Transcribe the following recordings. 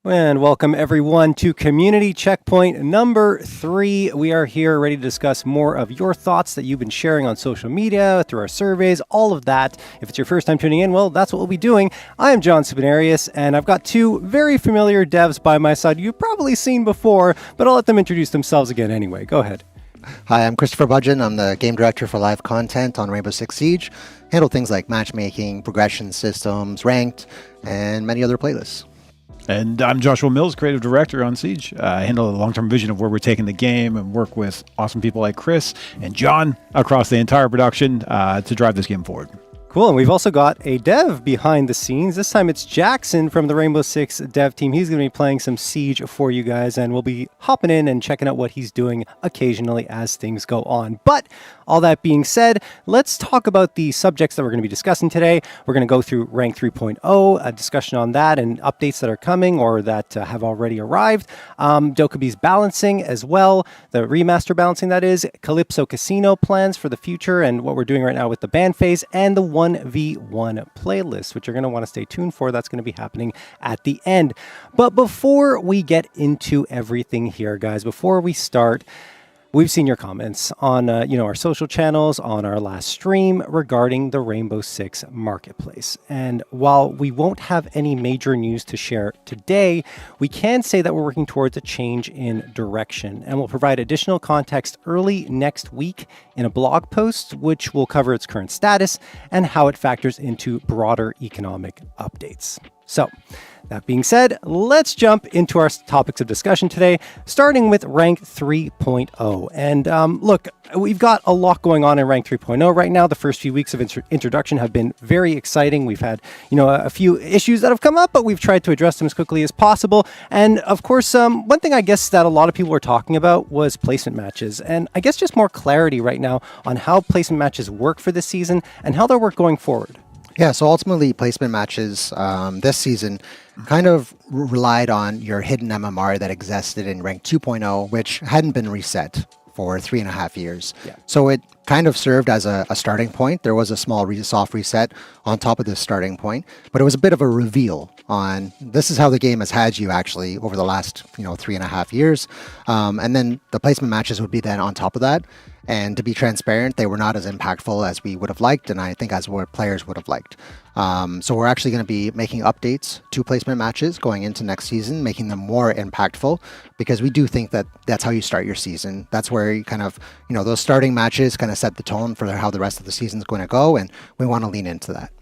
And welcome everyone to Community Checkpoint number 3. We are here ready to discuss more of your thoughts that you've been sharing on social media, through our surveys, all of that. If it's your first time tuning in, well, that's what we'll be doing. I am John Subinarius, and I've got two very familiar devs by my side you've probably seen before, but I'll let them introduce themselves again anyway. Go ahead. Hi, I'm Christopher Budgeon. I'm the game director for live content on Rainbow Six Siege. Handle things like matchmaking, progression systems, ranked, and many other playlists. And I'm Joshua Mills, creative director on Siege. I handle the long-term vision of where we're taking the game and work with awesome people like Chris and John across the entire production to drive this game forward. Cool, and we've also got a dev behind the scenes. This time it's Jackson from the Rainbow Six dev team. He's going to be playing some Siege for you guys, and we'll be hopping in and checking out what he's doing occasionally as things go on. But all that being said, let's talk about the subjects that we're going to be discussing today. We're going to go through Rank 3.0, a discussion on that and updates that are coming or that have already arrived. Dokkaebi's balancing as well, the remaster balancing that is, Calypso Casino plans for the future and what we're doing right now with the ban phase, and the 1v1 playlist, which you're going to want to stay tuned for. That's going to be happening at the end. But before we get into everything here, guys, before we start, we've seen your comments on our social channels, on our last stream regarding the Rainbow Six marketplace. And while we won't have any major news to share today, we can say that we're working towards a change in direction, and we'll provide additional context early next week in a blog post, which will cover its current status and how it factors into broader economic updates. So, that being said, let's jump into our topics of discussion today, starting with Rank 3.0. And look, we've got a lot going on in Rank 3.0 right now. The first few weeks of introduction have been very exciting. We've had, a few issues that have come up, but we've tried to address them as quickly as possible. And of course, one thing I guess that a lot of people were talking about was placement matches. And I guess just more clarity right now on how placement matches work for this season and how they'll work going forward. Yeah, so ultimately placement matches this season kind of relied on your hidden MMR that existed in Rank 2.0, which hadn't been reset for 3.5 years. Yeah. So it kind of served as a starting point. There was a small soft reset on top of this starting point, but it was a bit of a reveal on this is how the game has had you actually over the last 3.5 years. And then the placement matches would be then on top of that. And to be transparent, they were not as impactful as we would have liked, and I think as what players would have liked. So we're actually going to be making updates to placement matches going into next season, making them more impactful, because we do think that that's how you start your season. That's where you kind of, those starting matches kind of set the tone for how the rest of the season is going to go, and we want to lean into that.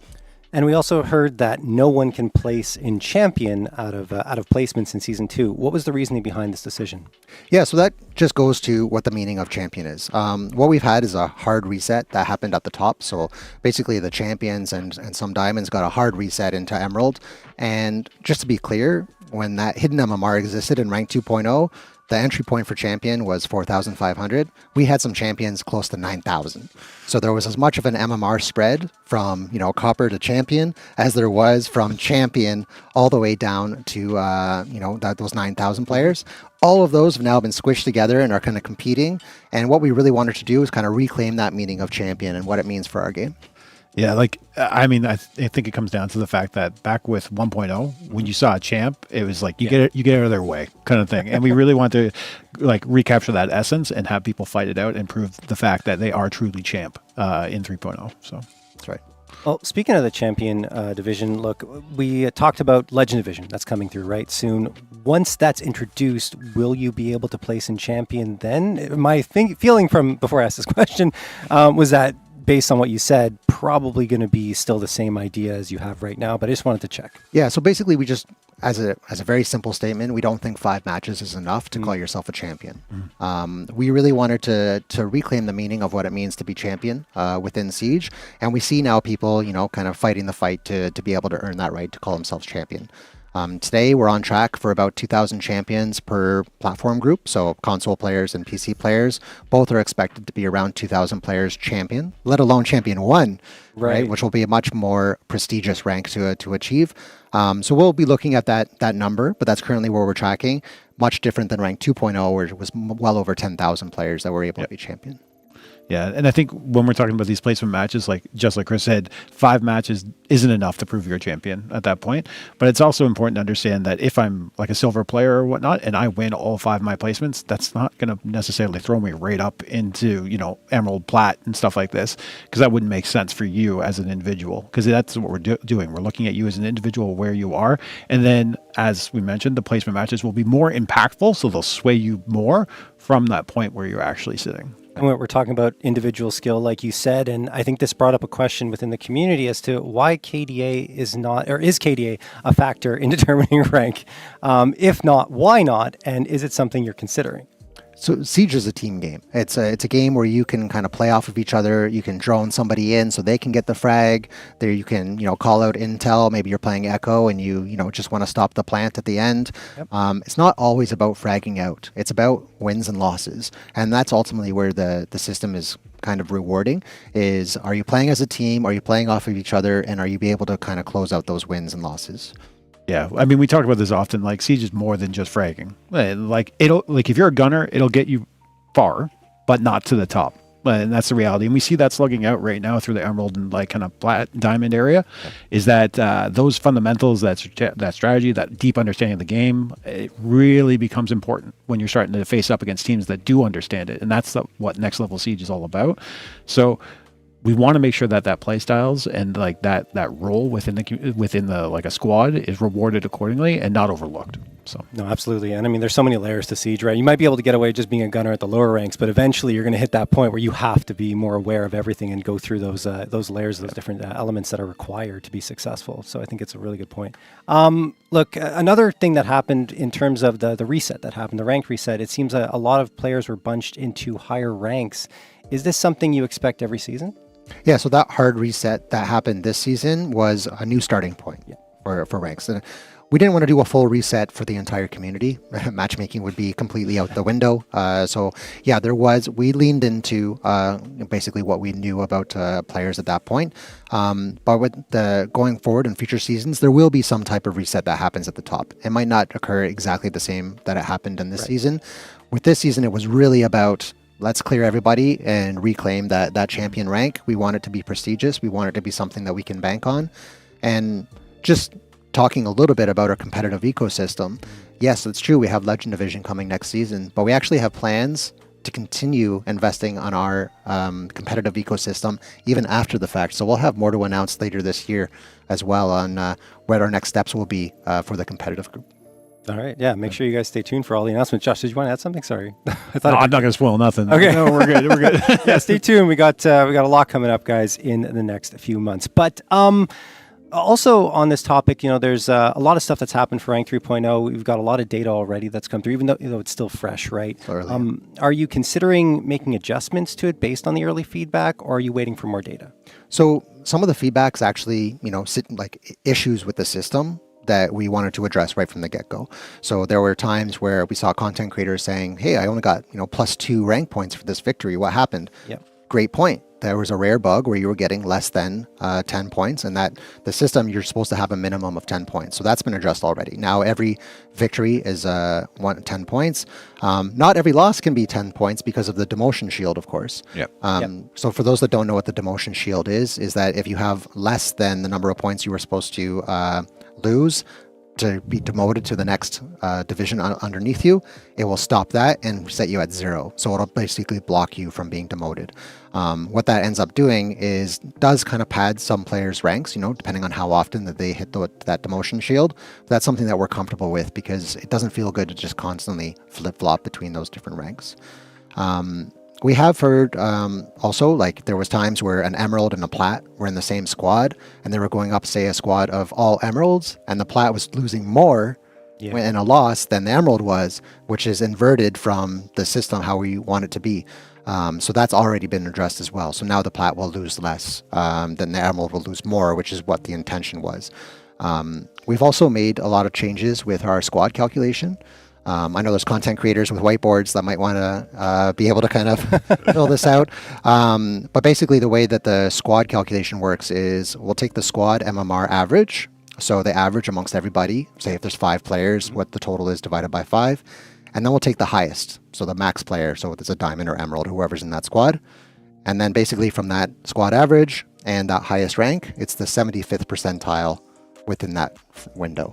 And we also heard that no one can place in champion out of placements in season 2. What was the reasoning behind this decision? Yeah, so that just goes to what the meaning of champion is. What we've had is a hard reset that happened at the top. So basically the champions and some diamonds got a hard reset into Emerald. And just to be clear, when that hidden MMR existed in Rank 2.0, the entry point for champion was 4,500. We had some champions close to 9,000. So there was as much of an MMR spread from, copper to champion as there was from champion all the way down to, those 9,000 players. All of those have now been squished together and are kind of competing. And what we really wanted to do is kind of reclaim that meaning of champion and what it means for our game. Yeah, I think it comes down to the fact that back with 1.0, when you saw a champ, it was like you get out of their way kind of thing. And we really want to recapture that essence and have people fight it out and prove the fact that they are truly champ in 3.0. So that's right. Well, speaking of the champion division, look, we talked about Legend Division. That's coming through right soon. Once that's introduced, will you be able to place in champion then? My feeling from before I asked this question was that based on what you said, probably going to be still the same idea as you have right now, but I just wanted to check. Yeah, so basically we just, as a very simple statement, we don't think 5 matches is enough to call yourself a champion. We really wanted to reclaim the meaning of what it means to be champion within Siege, and we see now people, kind of fighting the fight to be able to earn that right to call themselves champion. Today, we're on track for about 2,000 champions per platform group. So console players and PC players, both are expected to be around 2,000 players champion, let alone champion 1, right? Which will be a much more prestigious rank to achieve. So we'll be looking at that number, but that's currently where we're tracking. Much different than rank 2.0, where it was well over 10,000 players that were able to be champion. Yeah, and I think when we're talking about these placement matches, like just like Chris said, 5 matches isn't enough to prove you're a champion at that point. But it's also important to understand that if I'm like a silver player or whatnot, and I win all 5 of my placements, that's not going to necessarily throw me right up into, you know, emerald, plat, and stuff like this, because that wouldn't make sense for you as an individual. Because that's what we're doing. We're looking at you as an individual where you are, and then as we mentioned, the placement matches will be more impactful, so they'll sway you more from that point where you're actually sitting. And we're talking about individual skill, like you said, and I think this brought up a question within the community as to why KDA is not, or is KDA a factor in determining rank? If not, why not? And is it something you're considering? So Siege is a team game. It's a game where you can kind of play off of each other. You can drone somebody in so they can get the frag. There you can, call out intel. Maybe you're playing Echo and you just want to stop the plant at the end. Yep. It's not always about fragging out. It's about wins and losses. And that's ultimately where the system is kind of rewarding, is are you playing as a team? Are you playing off of each other? And are you be able to kind of close out those wins and losses? Yeah, I mean, we talk about this often. Like, Siege is more than just fragging. Like, if you're a gunner, it'll get you far, but not to the top. And that's the reality. And we see that slugging out right now through the emerald and like kind of plat diamond area. Is that those fundamentals, that strategy, that deep understanding of the game, it really becomes important when you're starting to face up against teams that do understand it. And that's what next level Siege is all about. So we want to make sure that play styles and like that role within the like a squad is rewarded accordingly and not overlooked. So no, absolutely. And I mean, there's so many layers to Siege, right? You might be able to get away just being a gunner at the lower ranks, but eventually you're going to hit that point where you have to be more aware of everything and go through those layers, those different elements that are required to be successful. So I think it's a really good point. Look, another thing that happened in terms of the reset that happened, the rank reset, it seems a lot of players were bunched into higher ranks. Is this something you expect every season? Yeah, so that hard reset that happened this season was a new starting point for ranks. And we didn't want to do a full reset for the entire community. Matchmaking would be completely out the window. So yeah, we leaned into basically what we knew about players at that point. But with the going forward in future seasons, there will be some type of reset that happens at the top. It might not occur exactly the same that it happened in this season. With this season, it was really about let's clear everybody and reclaim that champion rank. We want it to be prestigious. We want it to be something that we can bank on. And just talking a little bit about our competitive ecosystem, yes, it's true. We have Legend Division coming next season, but we actually have plans to continue investing on our competitive ecosystem even after the fact. So we'll have more to announce later this year as well on what our next steps will be for the competitive group. All right. Yeah. Make sure you guys stay tuned for all the announcements. Josh, did you want to add something? Sorry. I'm not going to spoil nothing. Okay. No, we're good. We're good. Yeah. Stay tuned. We got a lot coming up, guys, in the next few months. But also on this topic, there's a lot of stuff that's happened for Rank 3.0. We've got a lot of data already that's come through, even though it's still fresh, right? Are you considering making adjustments to it based on the early feedback, or are you waiting for more data? So some of the feedback's actually, like issues with the system that we wanted to address right from the get-go. So there were times where we saw content creators saying, hey, I only got, +2 rank points for this victory. What happened? Yep. Great point. There was a rare bug where you were getting less than 10 points, and that the system, you're supposed to have a minimum of 10 points. So that's been addressed already. Now every victory is 10 points. Not every loss can be 10 points because of the demotion shield, of course. Yep. So for those that don't know what the demotion shield is that if you have less than the number of points you were supposed to lose to be demoted to the next division underneath you, it will stop that and set you at 0. So it'll basically block you from being demoted. What that ends up doing does kind of pad some players' ranks, depending on how often that they hit that demotion shield. But that's something that we're comfortable with because it doesn't feel good to just constantly flip-flop between those different ranks. We have heard also, like there was times where an emerald and a plat were in the same squad and they were going up, say, a squad of all emeralds, and the plat was losing more in a loss than the emerald was, which is inverted from the system how we want it to be. So that's already been addressed as well. So now the plat will lose less than the emerald will lose more, which is what the intention was. We've also made a lot of changes with our squad calculation. I know there's content creators with whiteboards that might want to be able to kind of fill this out. But basically the way that the squad calculation works is we'll take the squad MMR average. So the average amongst everybody, say if there's 5 players, what the total is divided by 5. And then we'll take the highest, so the max player. So if it's a diamond or emerald, whoever's in that squad. And then basically from that squad average and that highest rank, it's the 75th percentile within that window.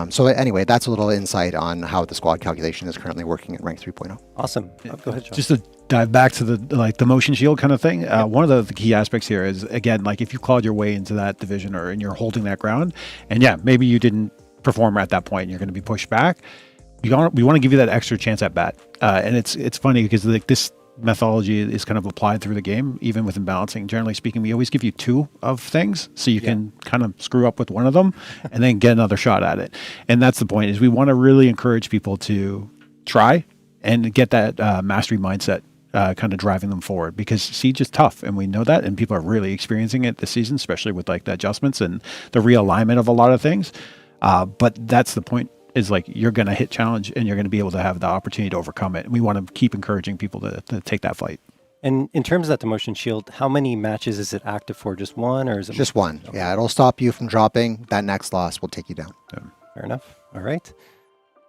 So anyway, that's a little insight on how the squad calculation is currently working at rank 3.0. Awesome. Go ahead, John. Just to dive back to the motion shield kind of thing. One of the key aspects here is, again, like if you clawed your way into that division and you're holding that ground, and maybe you didn't perform at that point and you're going to be pushed back, we want to give you that extra chance at bat. And it's funny because like this methodology is kind of applied through the game, even with imbalancing. Generally speaking, we always give you 2 of things so you can kind of screw up with one of them and then get another shot at it. And that's the point, is we want to really encourage people to try and get that mastery mindset kind of driving them forward, because Siege is tough and we know that, and people are really experiencing it this season, especially with like the adjustments and the realignment of a lot of things. But that's the point, is like you're going to hit challenge and you're going to be able to have the opportunity to overcome it. And we want to keep encouraging people to take that fight. And in terms of that demotion shield, how many matches is it active for? Just one, or is it just one? Okay. Yeah, it'll stop you from dropping. That next loss will take you down. Fair enough. All right.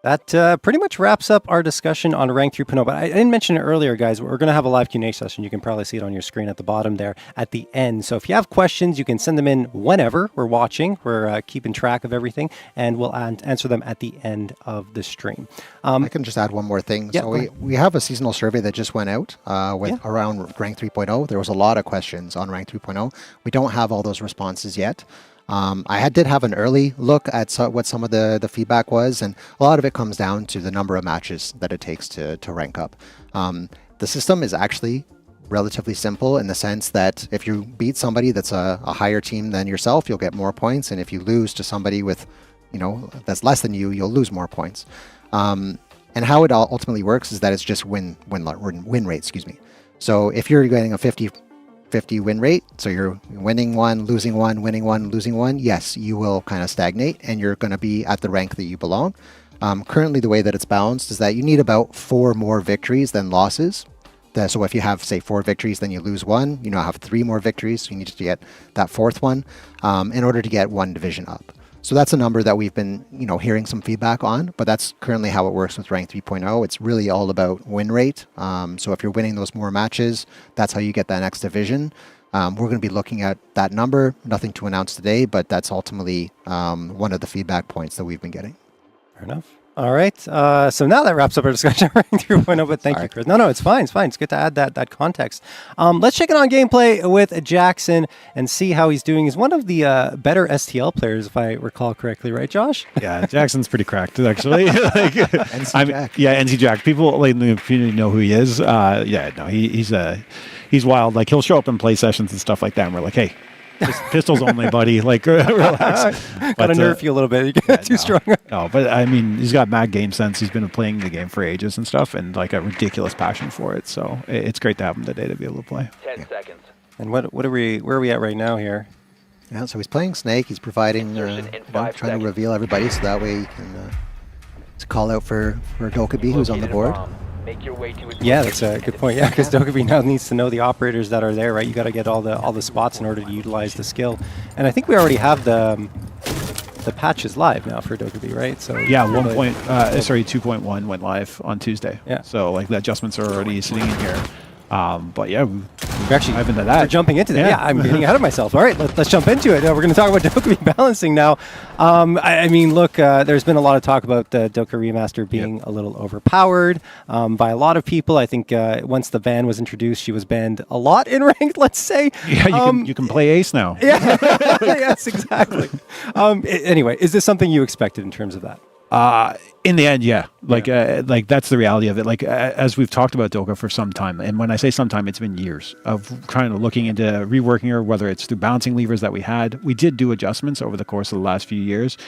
That pretty much wraps up our discussion on Rank 3.0. But I didn't mention it earlier, guys. We're going to have a live Q&A session. You can probably see it on your screen at the bottom there at the end. So if you have questions, you can send them in whenever we're watching. We're keeping track of everything, and we'll answer them at the end of the stream. I can just add one more thing. Yeah, so we have a seasonal survey that just went out around Rank 3.0. There was a lot of questions on Rank 3.0. We don't have all those responses yet. I did have an early look at what some of the feedback was, and a lot of it comes down to the number of matches that it takes to rank up. The system is actually relatively simple in the sense that if you beat somebody that's a higher team than yourself, you'll get more points, and if you lose to somebody with, that's less than you, you'll lose more points. And how it ultimately works is that it's just win rate, excuse me. So if you're getting a 50 win rate, so you're winning one, losing one, winning one, losing one, yes, you will kind of stagnate and you're going to be at the rank that you belong. Currently, the way that it's balanced is that you need about 4 more victories than losses. So if you have, say, 4 victories, then you lose 1. You now have 3 more victories, so you need to get that 4th one in order to get 1 division up. So that's a number that we've been, hearing some feedback on, but that's currently how it works with Rank 3.0. It's really all about win rate. So if you're winning those more matches, that's how you get that next division. We're going to be looking at that number. Nothing to announce today, but that's ultimately one of the feedback points that we've been getting. Fair enough. All right. So now that wraps up our discussion on Rank 3.0, but thank you, Chris. No, it's fine. It's fine. It's good to add that context. Let's check in on gameplay with Jackson and see how he's doing. He's one of the better STL players, if I recall correctly, right, Josh? Yeah, Jackson's pretty cracked, actually. NC Jack. Yeah, NC Jack. People in the community know who he is. He's wild. Like, he'll show up in play sessions and stuff like that, and we're like, hey, pistols only, buddy. Like, relax. Gotta nerf you a little bit. You get too strong. No, but I mean, he's got mad game sense. He's been playing the game for ages and stuff, and like a ridiculous passion for it. So it's great to have him today to be able to play. 10 seconds. And where are we at right now here? Yeah, so he's playing Snake. He's providing, trying to reveal everybody, so that way he can call out for Dokkaebi, who's on the board. Yeah, that's a good point. Yeah, because Dokkaebi now needs to know the operators that are there, right? You got to get all the spots in order to utilize the skill. And I think we already have the patches live now for Dokkaebi, right? So yeah, 2.1 went live on Tuesday. Yeah. So like the adjustments are already sitting in here. But yeah, we're actually dive into that. We're jumping into that. Yeah, I'm getting ahead of myself. All right, let's jump into it. We're going to talk about Dokkaebi balancing now. I mean, look, there's been a lot of talk about the Dokka remaster being a little overpowered by a lot of people. I think once the ban was introduced, she was banned a lot in ranked, let's say. Yeah, you can play ace now. Yeah, yes, exactly. Anyway, is this something you expected in terms of that? In the end, yeah. Like that's the reality of it. Like as we've talked about Dokka for some time, and when I say some time, it's been years of trying to looking into reworking her, whether it's through bouncing levers that we had. We did do adjustments over the course of the last few years,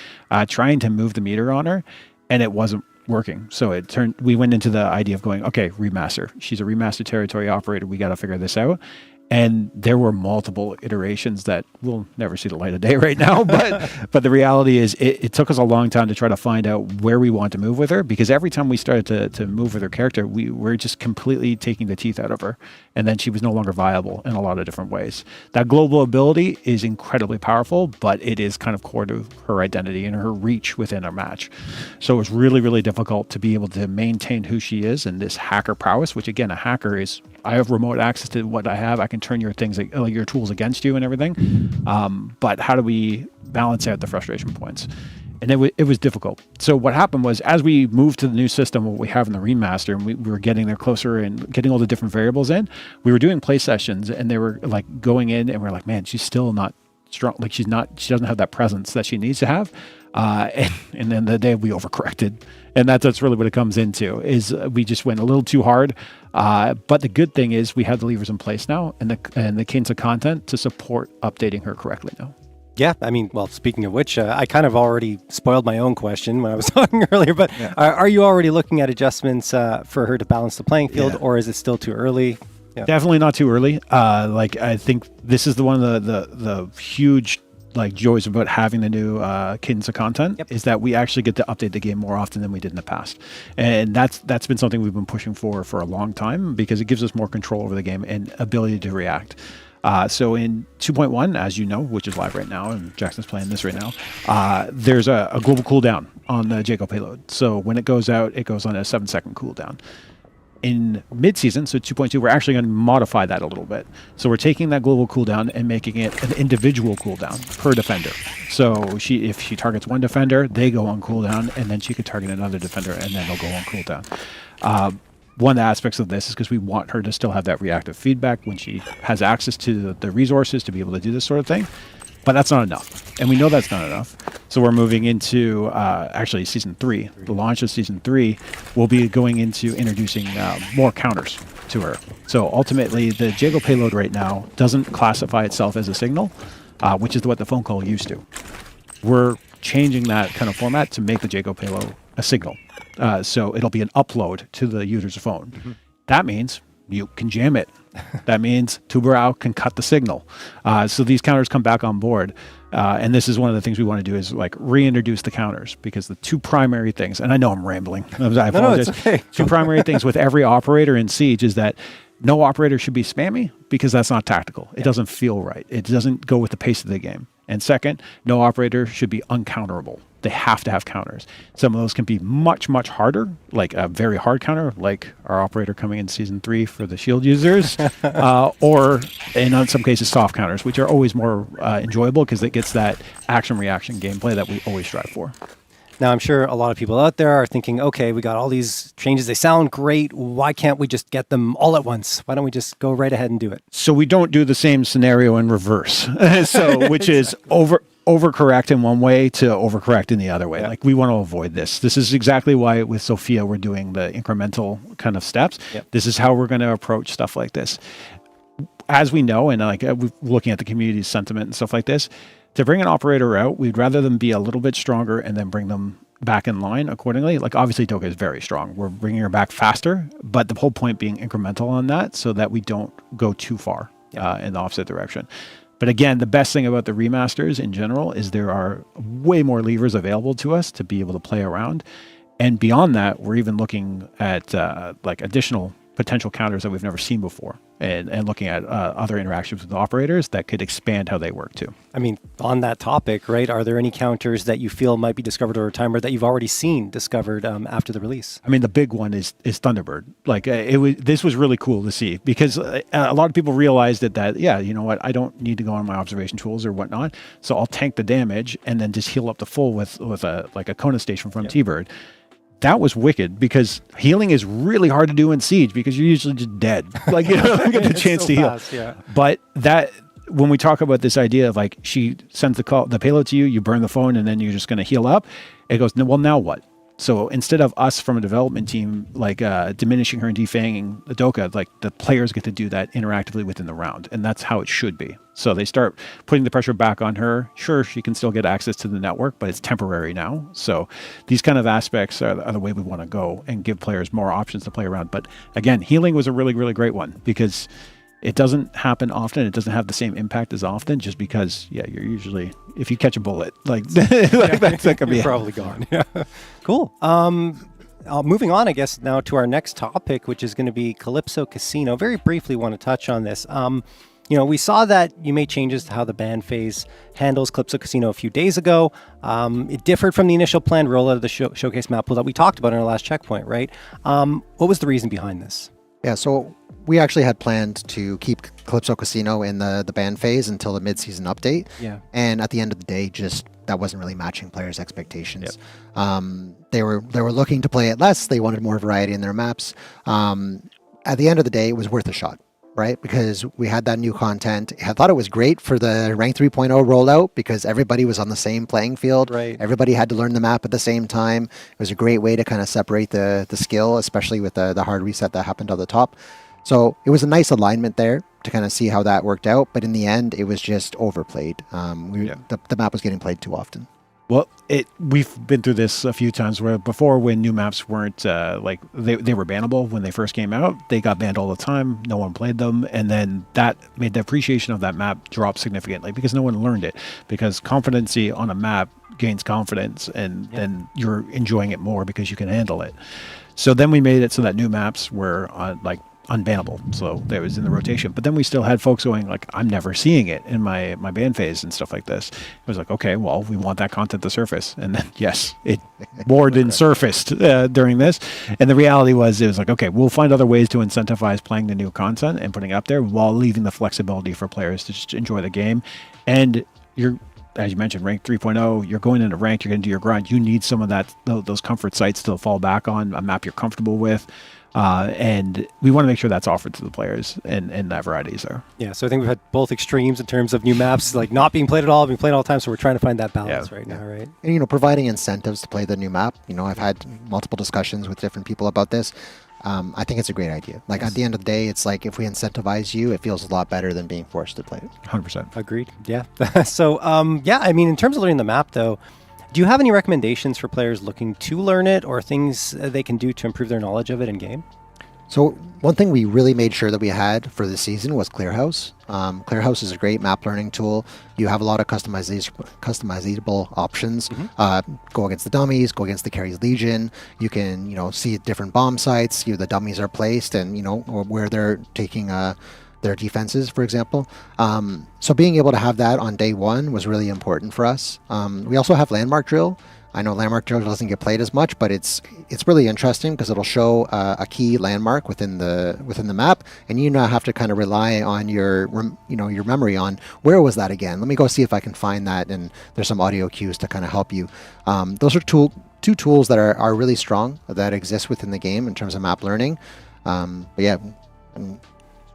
trying to move the meter on her, and it wasn't working. So we went into the idea of going, okay, remaster. She's a remaster territory operator. We got to figure this out. And there were multiple iterations that will never see the light of day right now. But the reality is it took us a long time to try to find out where we want to move with her, because every time we started to move with her character, we were just completely taking the teeth out of her. And then she was no longer viable in a lot of different ways. That global ability is incredibly powerful, but it is kind of core to her identity and her reach within a match. So it's really, really difficult to be able to maintain who she is and this hacker prowess, which again, a hacker is I have remote access to what I have. I can turn your things, like your tools against you and everything. But how do we balance out the frustration points? And it was difficult. So what happened was, as we moved to the new system, what we have in the remaster, and we were getting there closer and getting all the different variables in, we were doing play sessions, and they were like going in, and we're like, man, she's still not strong. Like she doesn't have that presence that she needs to have. And then the day we overcorrected, and that's really what it comes into, is we just went a little too hard. But the good thing is we have the levers in place now, and the cadence of content to support updating her correctly now. Yeah, I mean, well, speaking of which, I kind of already spoiled my own question when I was talking earlier, but are you already looking at adjustments for her to balance the playing field, or is it still too early? Yeah. Definitely not too early. Like, I think this is one of the huge like joys about having the new cadence of content is that we actually get to update the game more often than we did in the past. And that's been something we've been pushing for a long time, because it gives us more control over the game and ability to react. So in 2.1, as you know, which is live right now, and Jackson's playing this right now, there's a global cooldown on the Jago payload. So when it goes out, it goes on a 7-second cooldown. In mid-season, so 2.2, we're actually going to modify that a little bit. So we're taking that global cooldown and making it an individual cooldown per defender. So if she targets one defender, they go on cooldown, and then she could target another defender, and then they'll go on cooldown. One of the aspects of this is because we want her to still have that reactive feedback when she has access to the resources to be able to do this sort of thing. But that's not enough. And we know that's not enough. So we're moving into actually Season 3. The launch of Season 3 will be going into introducing more counters to her. So ultimately, the Jago payload right now doesn't classify itself as a signal, which is what the phone call used to. We're changing that kind of format to make the Jago payload a signal. So it'll be an upload to the user's phone. Mm-hmm. That means you can jam it. That means Tubarão can cut the signal. So these counters come back on board. And this is one of the things we want to do, is like reintroduce the counters, because the two primary things, and I know I'm rambling, I apologize. No, it's okay. Two primary things with every operator in Siege is that no operator should be spammy, because that's not tactical. It doesn't feel right. It doesn't go with the pace of the game. And second, no operator should be uncounterable. They have to have counters. Some of those can be much, much harder, like a very hard counter, like our operator coming in Season 3 for the shield users, or in some cases soft counters, which are always more enjoyable, because it gets that action-reaction gameplay that we always strive for. Now, I'm sure a lot of people out there are thinking, okay, we got all these changes. They sound great. Why can't we just get them all at once? Why don't we just go right ahead and do it? So we don't do the same scenario in reverse, which is overcorrect in one way to overcorrect in the other way. Like, we want to avoid this. This is exactly why with Sophia we're doing the incremental kind of steps. This is how we're going to approach stuff like this. As we know, and like we're looking at the community's sentiment and stuff like this, to bring an operator out, we'd rather them be a little bit stronger and then bring them back in line accordingly. Like, obviously Dokkaebi is very strong. We're bringing her back faster, but the whole point being incremental on that, so that we don't go too far in the opposite direction. But again, the best thing about the remasters in general is there are way more levers available to us to be able to play around. And beyond that, we're even looking at like additional potential counters that we've never seen before, and looking at other interactions with operators that could expand how they work too. I mean, on that topic, right, are there any counters that you feel might be discovered over time, or that you've already seen discovered after the release? I mean, the big one is Thunderbird. Like, this was really cool to see, because a lot of people realized that, you know what, I don't need to go on my observation tools or whatnot, so I'll tank the damage and then just heal up to full with a Kona station from T-Bird. That was wicked, because healing is really hard to do in Siege, because you're usually just dead. Like, you don't get the chance to heal. But that, when we talk about this idea of like, she sends the payload to you, you burn the phone, and then you're just going to heal up. It goes, well, now what? So instead of us from a development team, like diminishing her and defanging the Dokka, like the players get to do that interactively within the round. And that's how it should be. So they start putting the pressure back on her. Sure, she can still get access to the network, but it's temporary now. So these kind of aspects are the way we want to go, and give players more options to play around. But again, healing was a really, really great one, because it doesn't happen often. It doesn't have the same impact as often, just because, you're usually, if you catch a bullet, like, that could be you're probably gone. Yeah. Cool. Moving on, I guess, now to our next topic, which is going to be Calypso Casino. Very briefly want to touch on this. We saw that you made changes to how the ban phase handles Calypso Casino a few days ago. It differed from the initial planned rollout of the showcase map pool that we talked about in our last checkpoint, right? What was the reason behind this? Yeah, so we actually had planned to keep Calypso Casino in the ban phase until the mid-season update. Yeah. And at the end of the day, just that wasn't really matching players' expectations. They were looking to play it less. They wanted more variety in their maps. At the end of the day, it was worth a shot, right? Because we had that new content. I thought it was great for the Rank 3.0 rollout because everybody was on the same playing field. Right. Everybody had to learn the map at the same time. It was a great way to kind of separate the skill, especially with the hard reset that happened on the top. So it was a nice alignment there to kind of see how that worked out. But in the end, it was just overplayed. The map was getting played too often. Well, we've been through this a few times where before, when new maps weren't like they were bannable when they first came out, they got banned all the time. No one played them, and then that made the appreciation of that map drop significantly because no one learned it. Because competency on a map gains confidence, and then you're enjoying it more because you can handle it. So then we made it so that new maps were unbannable, so that was in the rotation. But then we still had folks going like, I'm never seeing it in my ban phase and stuff like this. It was like, okay, well, we want that content to surface, and then yes, it more than surfaced during this. And the reality was, it was like, okay, we'll find other ways to incentivize playing the new content and putting it up there while leaving the flexibility for players to just enjoy the game. And as you mentioned, rank 3.0, you're going into rank, you're going to do your grind. You need some of those comfort sites to fall back on, a map you're comfortable with. And we want to make sure that's offered to the players, and that variety is there. Yeah, so I think we've had both extremes in terms of new maps, like not being played at all, being played all the time. So we're trying to find that balance right now, right? And, providing incentives to play the new map. I've had multiple discussions with different people about this. I think it's a great idea. Like, at the end of the day, it's like if we incentivize you, it feels a lot better than being forced to play it. 100%. Agreed. Yeah. So, I mean, in terms of learning the map, though, do you have any recommendations for players looking to learn it or things they can do to improve their knowledge of it in game? So one thing we really made sure that we had for this season was Clearhouse. Clearhouse is a great map learning tool. You have a lot of customizable options. Go against the dummies, go against the Carries Legion. You can, see different bomb sites. The dummies are placed, and or where they're taking their defenses, for example. So being able to have that on day one was really important for us. We also have Landmark Drill. I know Landmark Drill doesn't get played as much, but it's really interesting because it'll show a key landmark within the map, and you now have to kind of rely on your memory on where was that again. Let me go see if I can find that, and there's some audio cues to kind of help you. Those are two tools that are really strong that exist within the game in terms of map learning. But yeah,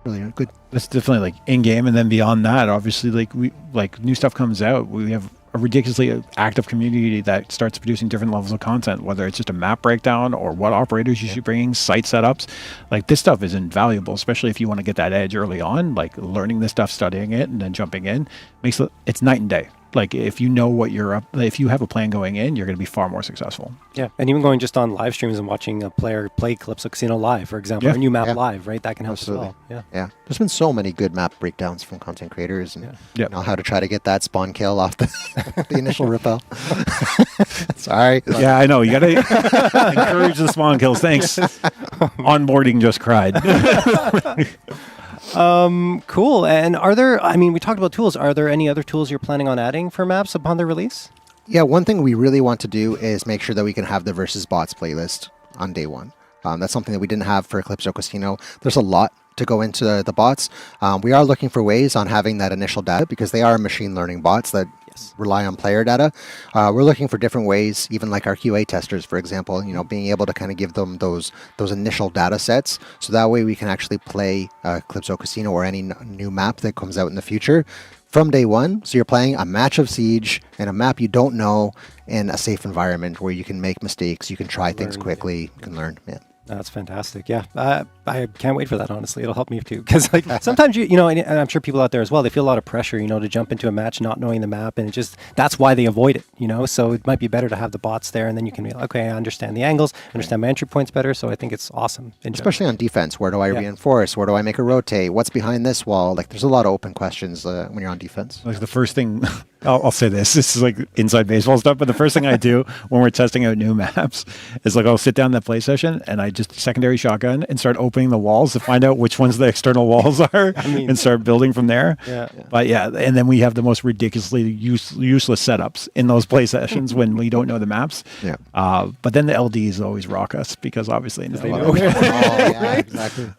really good. That's definitely like in game, and then beyond that, obviously, new stuff comes out. We have a ridiculously active community that starts producing different levels of content, whether it's just a map breakdown or what operators you should bring in, site setups. Like, this stuff is invaluable, especially if you want to get that edge early on. Like, learning this stuff, studying it, and then jumping in it's night and day. Like, if you know what if you have a plan going in, you're going to be far more successful. Yeah. And even going just on live streams and watching a player play Calypso Casino live, for example, or a new map live, right? That can help as well. Yeah. There's been so many good map breakdowns from content creators, and how to try to get that spawn kill off the initial repel. Sorry. Yeah, I know. You got to encourage the spawn kills. Thanks. Onboarding just cried. Cool. And we talked about tools. Are there any other tools you're planning on adding for maps upon their release? Yeah, one thing we really want to do is make sure that we can have the versus bots playlist on day one. That's something that we didn't have for Calypso Casino. There's a lot to go into the bots. We are looking for ways on having that initial data because they are machine learning bots that rely on player data. We're looking for different ways, even like our QA testers, for example, being able to kind of give them those initial data sets. So that way we can actually play Calypso Casino or any new map that comes out in the future from day one. So you're playing a match of Siege and a map you don't know in a safe environment where you can make mistakes, you can try things quickly, you can learn. Yeah. That's fantastic. Yeah. I can't wait for that, honestly. It'll help me too. Because sometimes, and I'm sure people out there as well, they feel a lot of pressure, to jump into a match not knowing the map. And that's why they avoid it, So it might be better to have the bots there. And then you can be like, okay, I understand the angles, understand my entry points better. So I think it's awesome. Especially on defense. Where do I reinforce? Where do I make a rotate? What's behind this wall? Like, there's a lot of open questions when you're on defense. Like, the first thing, I'll say this is like inside baseball stuff, but the first thing I do when we're testing out new maps is I'll sit down in that play session and I just secondary shotgun and start opening the walls to find out which ones the external walls are and start building from there. But and then we have the most ridiculously useless setups in those play sessions when we don't know the maps. But then the LDs always rock us because obviously they know. Exactly.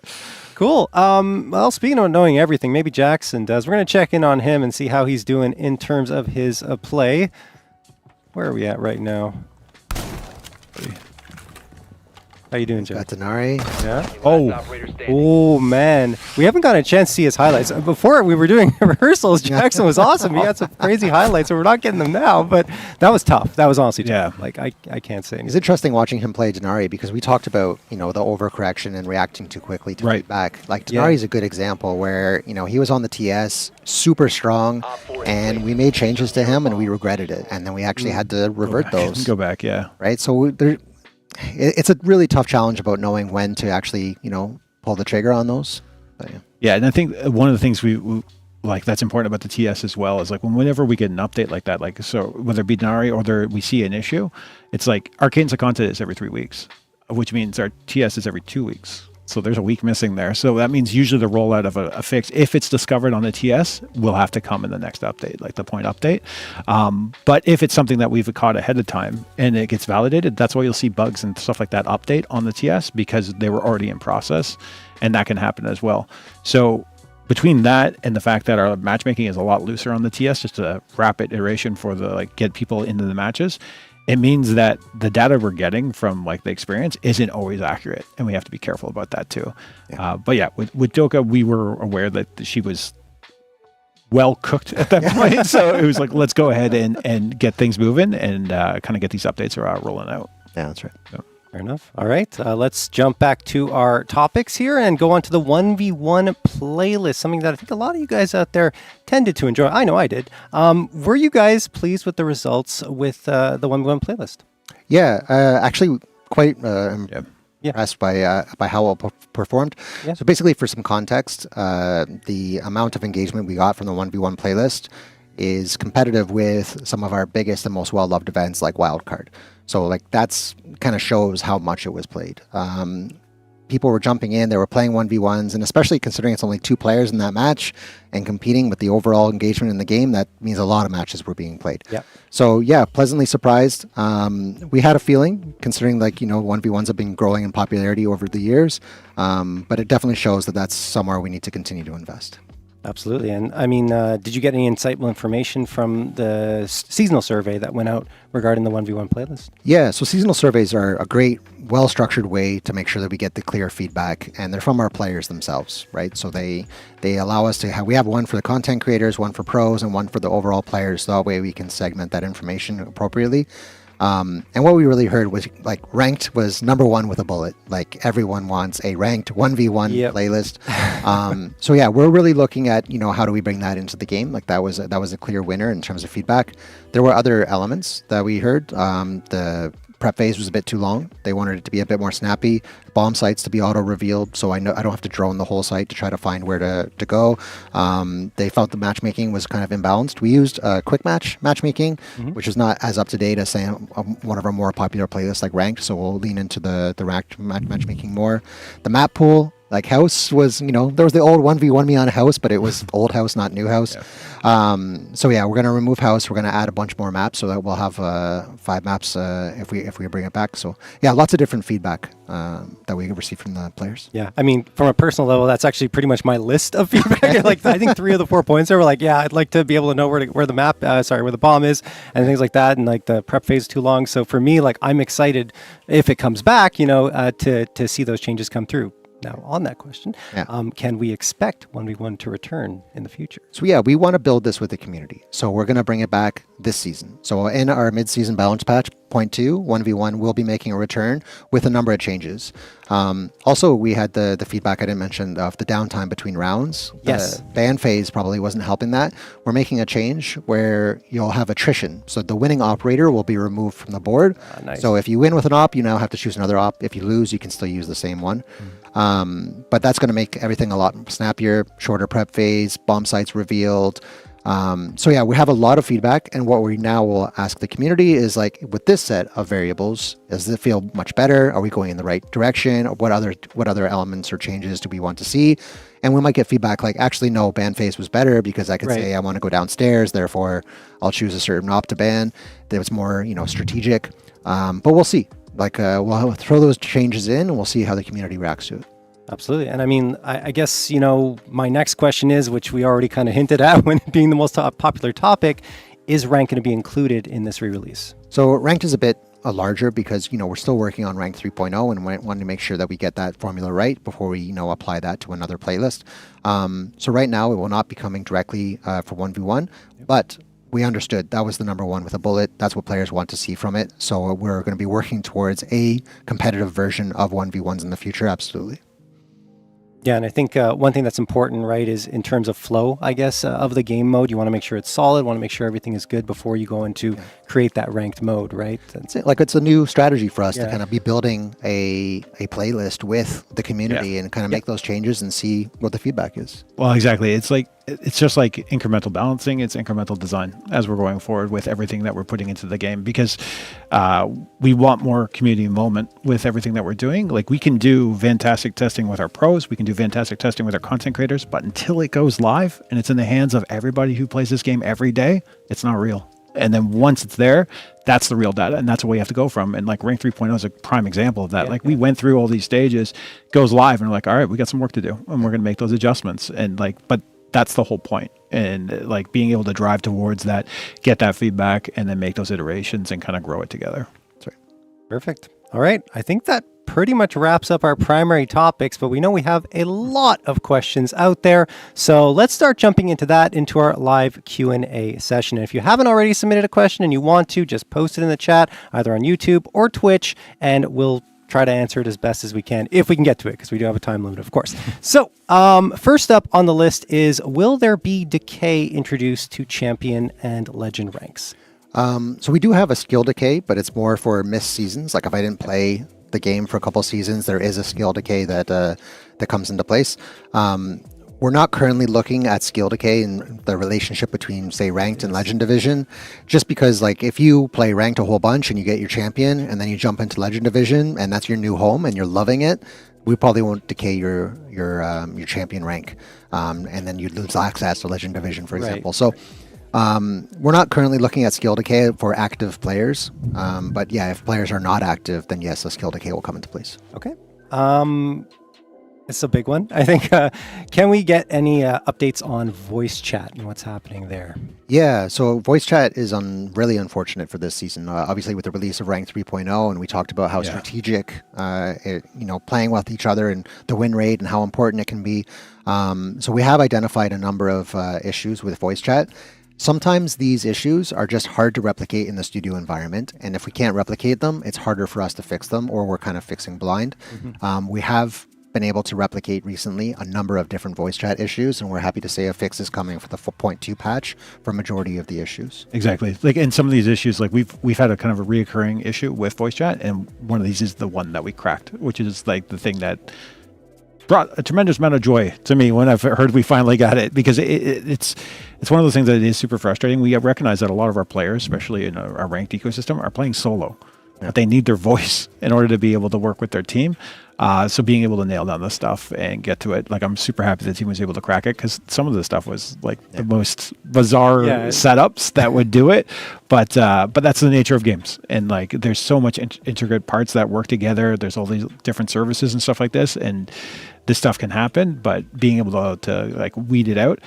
Cool. Well, speaking of knowing everything, maybe Jackson does. We're going to check in on him and see how he's doing in terms of his play. Where are we at right now? How you doing, Jack? Got Denari. Yeah. Oh, Man, we haven't gotten a chance to see his highlights. Before we were doing rehearsals, Jackson was awesome. He had some crazy highlights, so we're not getting them now. But that was tough. That was honestly tough. Yeah. Like I can't say anything. It's interesting watching him play Denari because we talked about, the overcorrection and reacting too quickly to feedback. Like Denari is a good example where, he was on the TS, super strong, and we made changes to him and we regretted it. And then we actually had to revert those. Go back, yeah. Right? So it's a really tough challenge about knowing when to actually, pull the trigger on those. But, yeah. Yeah, and I think one of the things we like that's important about the TS as well is like whenever we get an update like that, like so whether it be Denari or we see an issue, it's like our cadence of content is every 3 weeks, which means our TS is every 2 weeks. So there's a week missing there. So that means usually the rollout of a fix, if it's discovered on the TS, will have to come in the next update, like the point update. But if it's something that we've caught ahead of time and it gets validated, that's why you'll see bugs and stuff like that update on the TS because they were already in process, and that can happen as well. So between that and the fact that our matchmaking is a lot looser on the TS, just a rapid iteration for get people into the matches, it means that the data we're getting from the experience isn't always accurate, and we have to be careful about that too. Yeah. But yeah, with Dokka, we were aware that she was well cooked at that point, so it was like, let's go ahead and get things moving and kind of get these updates rolling out. Yeah, that's right. So. Fair enough. All right. Let's jump back to our topics here and go on to the 1v1 playlist, something that I think a lot of you guys out there tended to enjoy. I know I did. Were you guys pleased with the results with the 1v1 playlist? Yeah, actually quite impressed by how well performed. Yeah. So basically, for some context, the amount of engagement we got from the 1v1 playlist is competitive with some of our biggest and most well-loved events like Wildcard. So that's kind of shows how much it was played. People were jumping in, they were playing 1v1s, and especially considering it's only 2 players in that match and competing with the overall engagement in the game, that means a lot of matches were being played. Yeah. So yeah, pleasantly surprised. We had a feeling, considering 1v1s have been growing in popularity over the years, but it definitely shows that that's somewhere we need to continue to invest. Absolutely. And I mean, did you get any insightful information from the seasonal survey that went out regarding the 1v1 playlist? Yeah, so seasonal surveys are a great, well-structured way to make sure that we get the clear feedback, and they're from our players themselves, right? So they allow us to we have one for the content creators, one for pros, and one for the overall players. So that way we can segment that information appropriately. And what we really heard was ranked was number 1 with a bullet. Everyone wants a ranked 1v1 playlist. So yeah, we're really looking at, how do we bring that into the game? That was a clear winner in terms of feedback. There were other elements that we heard. The prep phase was a bit too long. They wanted it to be a bit more snappy. Bomb sites to be auto-revealed, so I don't have to drone the whole site to try to find where to go. They felt the matchmaking was kind of imbalanced. We used quick matchmaking, which is not as up-to-date as, say, one of our more popular playlists like Ranked, so we'll lean into the ranked matchmaking more. The map pool, House was, there was the old 1v1 me on House, but it was old House, not new House. Yeah. So yeah, we're going to remove House. We're going to add a bunch more maps so that we'll have 5 maps if we bring it back. So yeah, lots of different feedback that we receive from the players. Yeah, I mean, from a personal level, that's actually pretty much my list of feedback. I think 3 of the 4 points there were I'd like to be able to know where the map, where the bomb is, and things like that, and the prep phase is too long. So for me, I'm excited if it comes back, to see those changes come through. Now, on that question, can we expect 1v1 to return in the future? So yeah, we want to build this with the community. So we're going to bring it back this season. So in our mid-season balance patch, 0.2, 1v1 will be making a return with a number of changes. Also, we had the feedback I didn't mention of the downtime between rounds. Yes. The ban phase probably wasn't helping that. We're making a change where you'll have attrition. So the winning operator will be removed from the board. Nice. So if you win with an op, you now have to choose another op. If you lose, you can still use the same one. But that's going to make everything a lot snappier, shorter prep phase, bomb sites revealed. So yeah, we have a lot of feedback, and what we now will ask the community is with this set of variables, does it feel much better? Are we going in the right direction? What other elements or changes do we want to see? And we might get feedback actually, no, ban phase was better because I could say I want to go downstairs, therefore I'll choose a certain op to ban. That was more, strategic. But we'll see. We'll throw those changes in, and we'll see how the community reacts to it. Absolutely. And I mean, I guess, my next question is, which we already kind of hinted at when being the most popular topic, is rank going to be included in this re-release? So ranked is a bit larger because, we're still working on rank 3.0 and want to make sure that we get that formula right before we, apply that to another playlist. So right now it will not be coming directly for 1v1, but we understood that was the number one with a bullet. That's what players want to see from it. So we're going to be working towards a competitive version of 1v1s in the future. Absolutely. Yeah, and I think one thing that's important, right, is in terms of flow, I guess, of the game mode. You want to make sure it's solid, want to make sure everything is good before you go into create that ranked mode, right? That's it. Like, it's a new strategy for us to kind of be building a playlist with the community and kind of make those changes and see what the feedback is. Well, exactly. It's just like incremental balancing. It's incremental design as we're going forward with everything that we're putting into the game, because we want more community involvement with everything that we're doing. Like, we can do fantastic testing with our pros. We can do fantastic testing with our content creators, but until it goes live and it's in the hands of everybody who plays this game every day, it's not real. And then once it's there, that's the real data, and that's what we have to go from. And like Rank 3.0 is a prime example of that. We went through all these stages, goes live, and we're like, all right, we got some work to do, and we're going to make those adjustments. And but that's the whole point. And like being able to drive towards that, get that feedback, and then make those iterations and kind of grow it together. That's right. Perfect. All right. I think that pretty much wraps up our primary topics, but we know we have a lot of questions out there. So let's start jumping into our live Q&A session. And if you haven't already submitted a question and you want to, just post it in the chat, either on YouTube or Twitch, and we'll try to answer it as best as we can, if we can get to it, because we do have a time limit, of course. So first up on the list is, will there be decay introduced to champion and legend ranks? So we do have a skill decay, but it's more for missed seasons. Like, if I didn't play the game for a couple seasons, there is a skill decay that comes into place. We're not currently looking at skill decay and the relationship between, say, ranked and legend division, just because, like, if you play ranked a whole bunch and you get your champion and then you jump into legend division and that's your new home and you're loving it, we probably won't decay your champion rank, and then you'd lose access to legend division, for example. So we're not currently looking at skill decay for active players, but yeah, if players are not active, then yes, a skill decay will come into place. Okay. It's a big one, I think. Can we get any updates on voice chat and what's happening there? Yeah, so voice chat is really unfortunate for this season. Obviously, with the release of Rank 3.0, and we talked about how strategic, playing with each other and the win rate and how important it can be. So we have identified a number of issues with voice chat. Sometimes these issues are just hard to replicate in the studio environment, and if we can't replicate them, it's harder for us to fix them, or we're kind of fixing blind. We have been able to replicate recently a number of different voice chat issues, and we're happy to say a fix is coming for the 4.2 patch for a majority of the issues. Exactly. Like, in some of these issues, like we've had a kind of a reoccurring issue with voice chat, and one of these is the one that we cracked, which is like the thing that brought a tremendous amount of joy to me when I've heard we finally got it, because it's one of those things that is super frustrating. We recognize that a lot of our players, especially in our ranked ecosystem, are playing solo, but they need their voice in order to be able to work with their team. So being able to nail down this stuff and get to it, like, I'm super happy the team was able to crack it, because some of the stuff was like the most bizarre setups that would do it. But that's the nature of games, and like there's so much intricate parts that work together. There's all these different services and stuff like this, and this stuff can happen. But being able to like weed it out.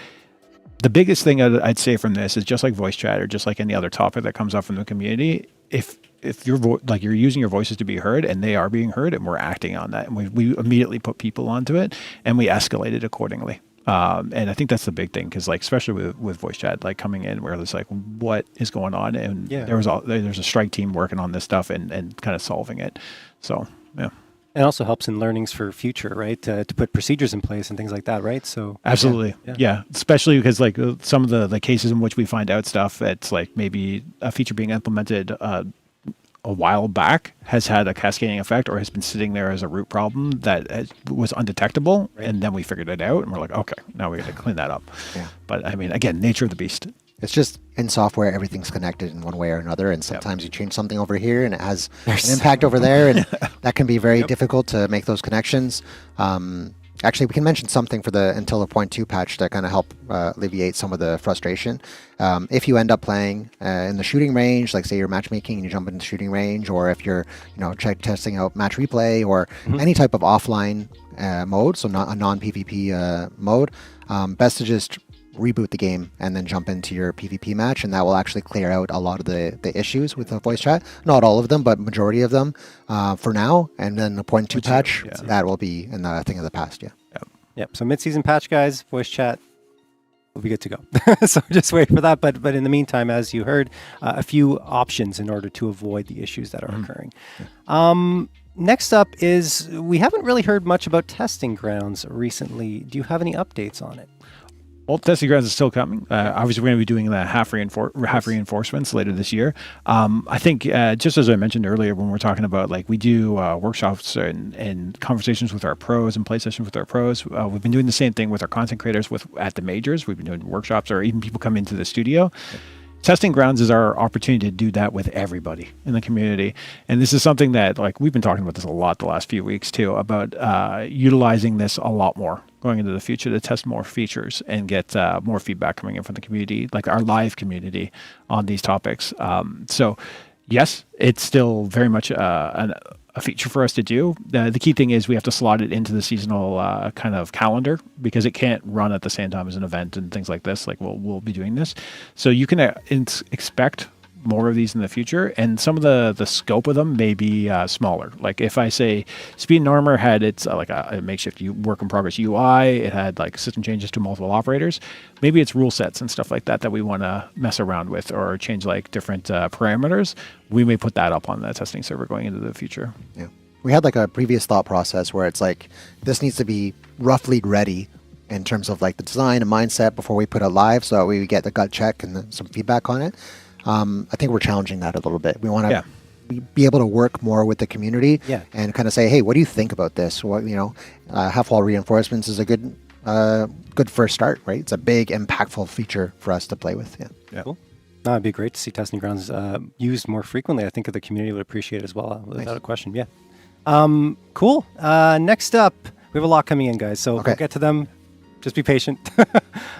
The biggest thing I'd say from this is, just like voice chat or just like any other topic that comes up from the community, if you're you're using your voices to be heard, and they are being heard, and we're acting on that, and we immediately put people onto it, and we escalate it accordingly. And I think that's the big thing, because like, especially with voice chat, like coming in where it's like, what is going on? And there's a strike team working on this stuff and kind of solving it. So yeah. It also helps in learnings for future, right? To put procedures in place and things like that, right? So absolutely, yeah. Especially because like some of the cases in which we find out stuff that's like maybe a feature being implemented a while back has had a cascading effect, or has been sitting there as a root problem that was undetectable, and then we figured it out, and we're like, okay, now we got to clean that up. Yeah. But I mean, again, nature of the beast. It's just, in software, everything's connected in one way or another, and sometimes you change something over here and it has an impact over there, and that can be very difficult to make those connections. actually, we can mention something for the until the 0.2 patch to kind of help alleviate some of the frustration. If you end up playing in the shooting range, like say you're matchmaking and you jump into the shooting range, or if you're testing out match replay or any type of offline mode, so not a non-PvP mode, best to just reboot the game and then jump into your PvP match, and that will actually clear out a lot of the issues with the voice chat. Not all of them, but majority of them for now. And then the 0.2 patch, that will be in the thing of the past. Yep. So mid-season patch, guys, voice chat will be good to go. So just wait for that. But in the meantime, as you heard, a few options in order to avoid the issues that are occurring. Next up is, we haven't really heard much about testing grounds recently. Do you have any updates on it? Well, testing grounds is still coming. Obviously, we're going to be doing the half reinforcements later this year. I think, just as I mentioned earlier, when we're talking about, like, we do workshops and conversations with our pros and play sessions with our pros. We've been doing the same thing with our content creators at the majors. We've been doing workshops, or even people come into the studio. Testing grounds is our opportunity to do that with everybody in the community. And this is something that, like, we've been talking about this a lot the last few weeks too, about utilizing this a lot more going into the future to test more features and get more feedback coming in from the community, like our live community on these topics. So yes, it's still very much a feature for us to do. The key thing is we have to slot it into the seasonal kind of calendar, because it can't run at the same time as an event and things like this. Like we'll be doing this. So you can expect more of these in the future, and some of the scope of them may be smaller. Like if I say Speed and Armor had its like a makeshift work in progress UI, it had like system changes to multiple operators. Maybe it's rule sets and stuff like that we want to mess around with, or change like different parameters. We may put that up on the testing server going into the future. Yeah, we had like a previous thought process where it's like this needs to be roughly ready in terms of like the design and mindset before we put it live, so that we get the gut check and some feedback on it. I think we're challenging that a little bit. We want to be able to work more with the community and kind of say, hey, what do you think about this? What, half-wall reinforcements is a good first start, right? It's a big, impactful feature for us to play with. Yeah. Cool. No, it'd be great to see testing grounds used more frequently. I think the community would appreciate it as well, without a question. Yeah. Cool. Next up, we have a lot coming in, guys, so we'll get to them. Just be patient.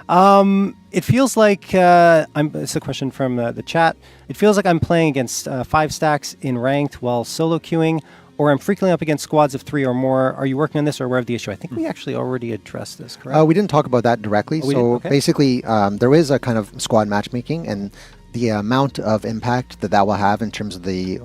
It feels like it's a question from the chat. It feels like I'm playing against 5 stacks in ranked while solo queuing, or I'm frequently up against squads of 3 or more. Are you working on this, or aware of the issue? I think we actually already addressed this, correct? We didn't talk about that directly. Basically, there is a kind of squad matchmaking, and the amount of impact that will have in terms of the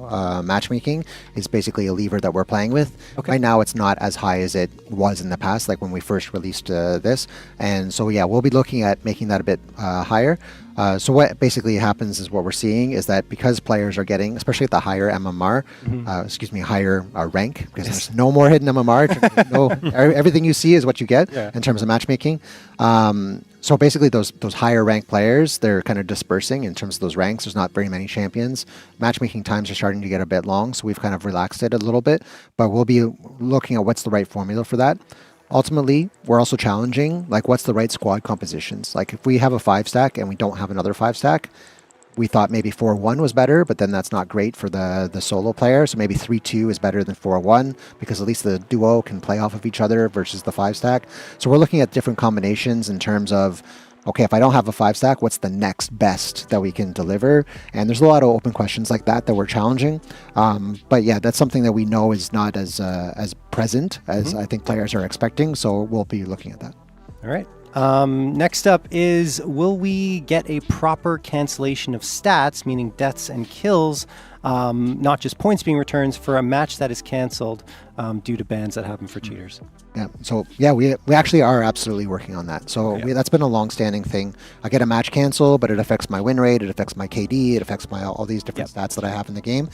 matchmaking is basically a lever that we're playing with. Right now, it's not as high as it was in the past, like when we first released this. And so, yeah, we'll be looking at making that a bit higher. So what basically happens is what we're seeing is that because players are getting, especially at the higher MMR, higher rank, because there's no more hidden MMR. Everything you see is what you get in terms of matchmaking. So basically those higher ranked players, they're kind of dispersing in terms of those ranks. There's not very many champions. Matchmaking times are starting to get a bit long, so we've kind of relaxed it a little bit, but we'll be looking at what's the right formula for that. Ultimately, we're also challenging, like, what's the right squad compositions? Like, if we have a 5 stack and we don't have another 5 stack, we thought maybe 4-1 was better, but then that's not great for the solo player. So maybe 3-2 is better than 4-1, because at least the duo can play off of each other versus the 5 stack. So we're looking at different combinations in terms of, okay, if I don't have a 5 stack, what's the next best that we can deliver? And there's a lot of open questions like that we're challenging. But yeah, that's something that we know is not as present as I think players are expecting. So we'll be looking at that. All right. Next up is, will we get a proper cancellation of stats, meaning deaths and kills, not just points being returned, for a match that is canceled due to bans that happen for cheaters? Yeah. So yeah, we actually are absolutely working on that. So that's been a long-standing thing. I get a match cancel, but it affects my win rate, it affects my KD, it affects my all these different stats that I have in the game.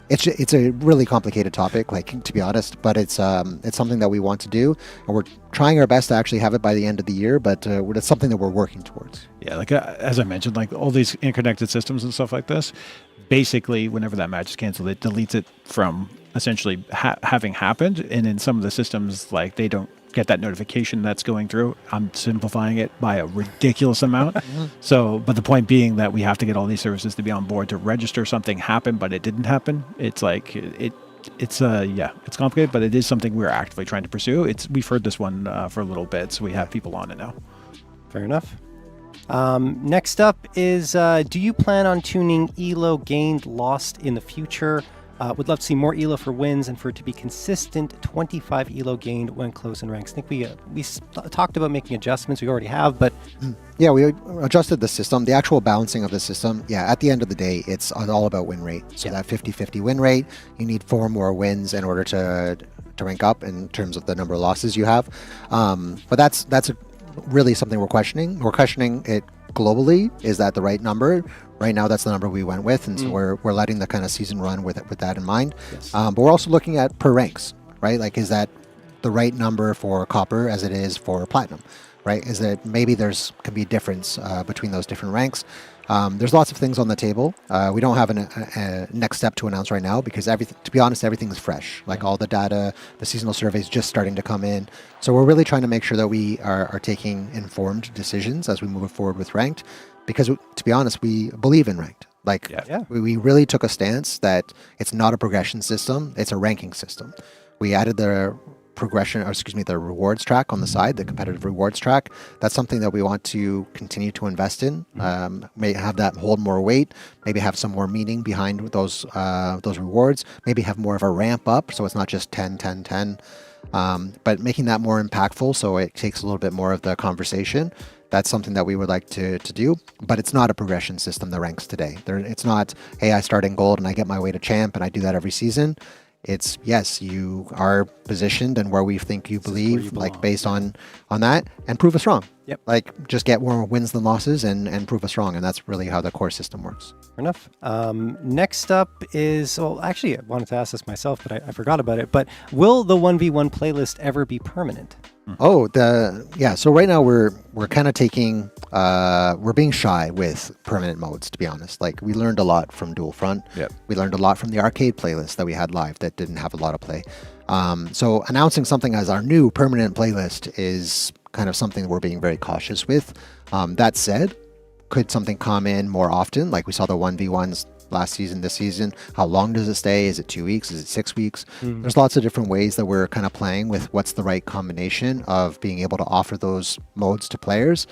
It's a really complicated topic, like, to be honest, but it's something that we want to do, and we're trying our best to actually have it by the end of the year. But it's something that we're working towards. Yeah, like as I mentioned, like all these interconnected systems and stuff like this. Basically, whenever that match is canceled, it deletes it from essentially having happened. And in some of the systems, like, they don't get that notification that's going through. I'm simplifying it by a ridiculous amount. So, but the point being that we have to get all these services to be on board to register something happened, but it didn't happen. It's like it It's it's complicated, but it is something we're actively trying to pursue. We've heard this one for a little bit, so we have people on it now. Fair enough. Next up is, do you plan on tuning ELO gained lost in the future? Would love to see more ELO for wins and for it to be consistent 25 ELO gained when close in ranks. I think we talked about making adjustments. We already have, but... Yeah, we adjusted the system, the actual balancing of the system. Yeah, at the end of the day, it's all about win rate. So that 50-50 win rate, you need 4 more wins in order to rank up in terms of the number of losses you have. But that's really something we're questioning. We're questioning it globally. Is that the right number? Right now, that's the number we went with, and so we're letting the kind of season run with that in mind. Yes. But we're also looking at per ranks, right? Like, is that the right number for copper as it is for platinum, right? Is that maybe could be a difference between those different ranks? There's lots of things on the table. We don't have a next step to announce right now because to be honest, everything's fresh. Like all the data, the seasonal surveys just starting to come in. So we're really trying to make sure that we are taking informed decisions as we move forward with ranked. Because to be honest, we believe in ranked. Like we really took a stance that it's not a progression system; it's a ranking system. We added the the rewards track on the side, the competitive rewards track. That's something that we want to continue to invest in. May have that hold more weight. Maybe have some more meaning behind those rewards. Maybe have more of a ramp up, so it's not just 10, 10, 10. But making that more impactful, so it takes a little bit more of the conversation. That's something that we would like to do, but it's not a progression system, the ranks today. It's not, hey, I start in gold and I get my way to champ and I do that every season. It's, yes, you are positioned and where we think you believe, like based on that, and prove us wrong. Yep. Like just get more wins than losses and prove us wrong. And that's really how the core system works. Fair enough. Next up is, well, actually, I wanted to ask this myself, but I forgot about it. But will the 1v1 playlist ever be permanent? Oh, so right now we're kind of taking, we're being shy with permanent modes, to be honest. Like we learned a lot from Dual Front. Yep. We learned a lot from the arcade playlist that we had live that didn't have a lot of play. So announcing something as our new permanent playlist is kind of something that we're being very cautious with. That said, could something come in more often? Like we saw the 1v1s last season, this season. How long does it stay? Is it 2 weeks? Is it 6 weeks? There's lots of different ways that we're kind of playing with what's the right combination of being able to offer those modes to players.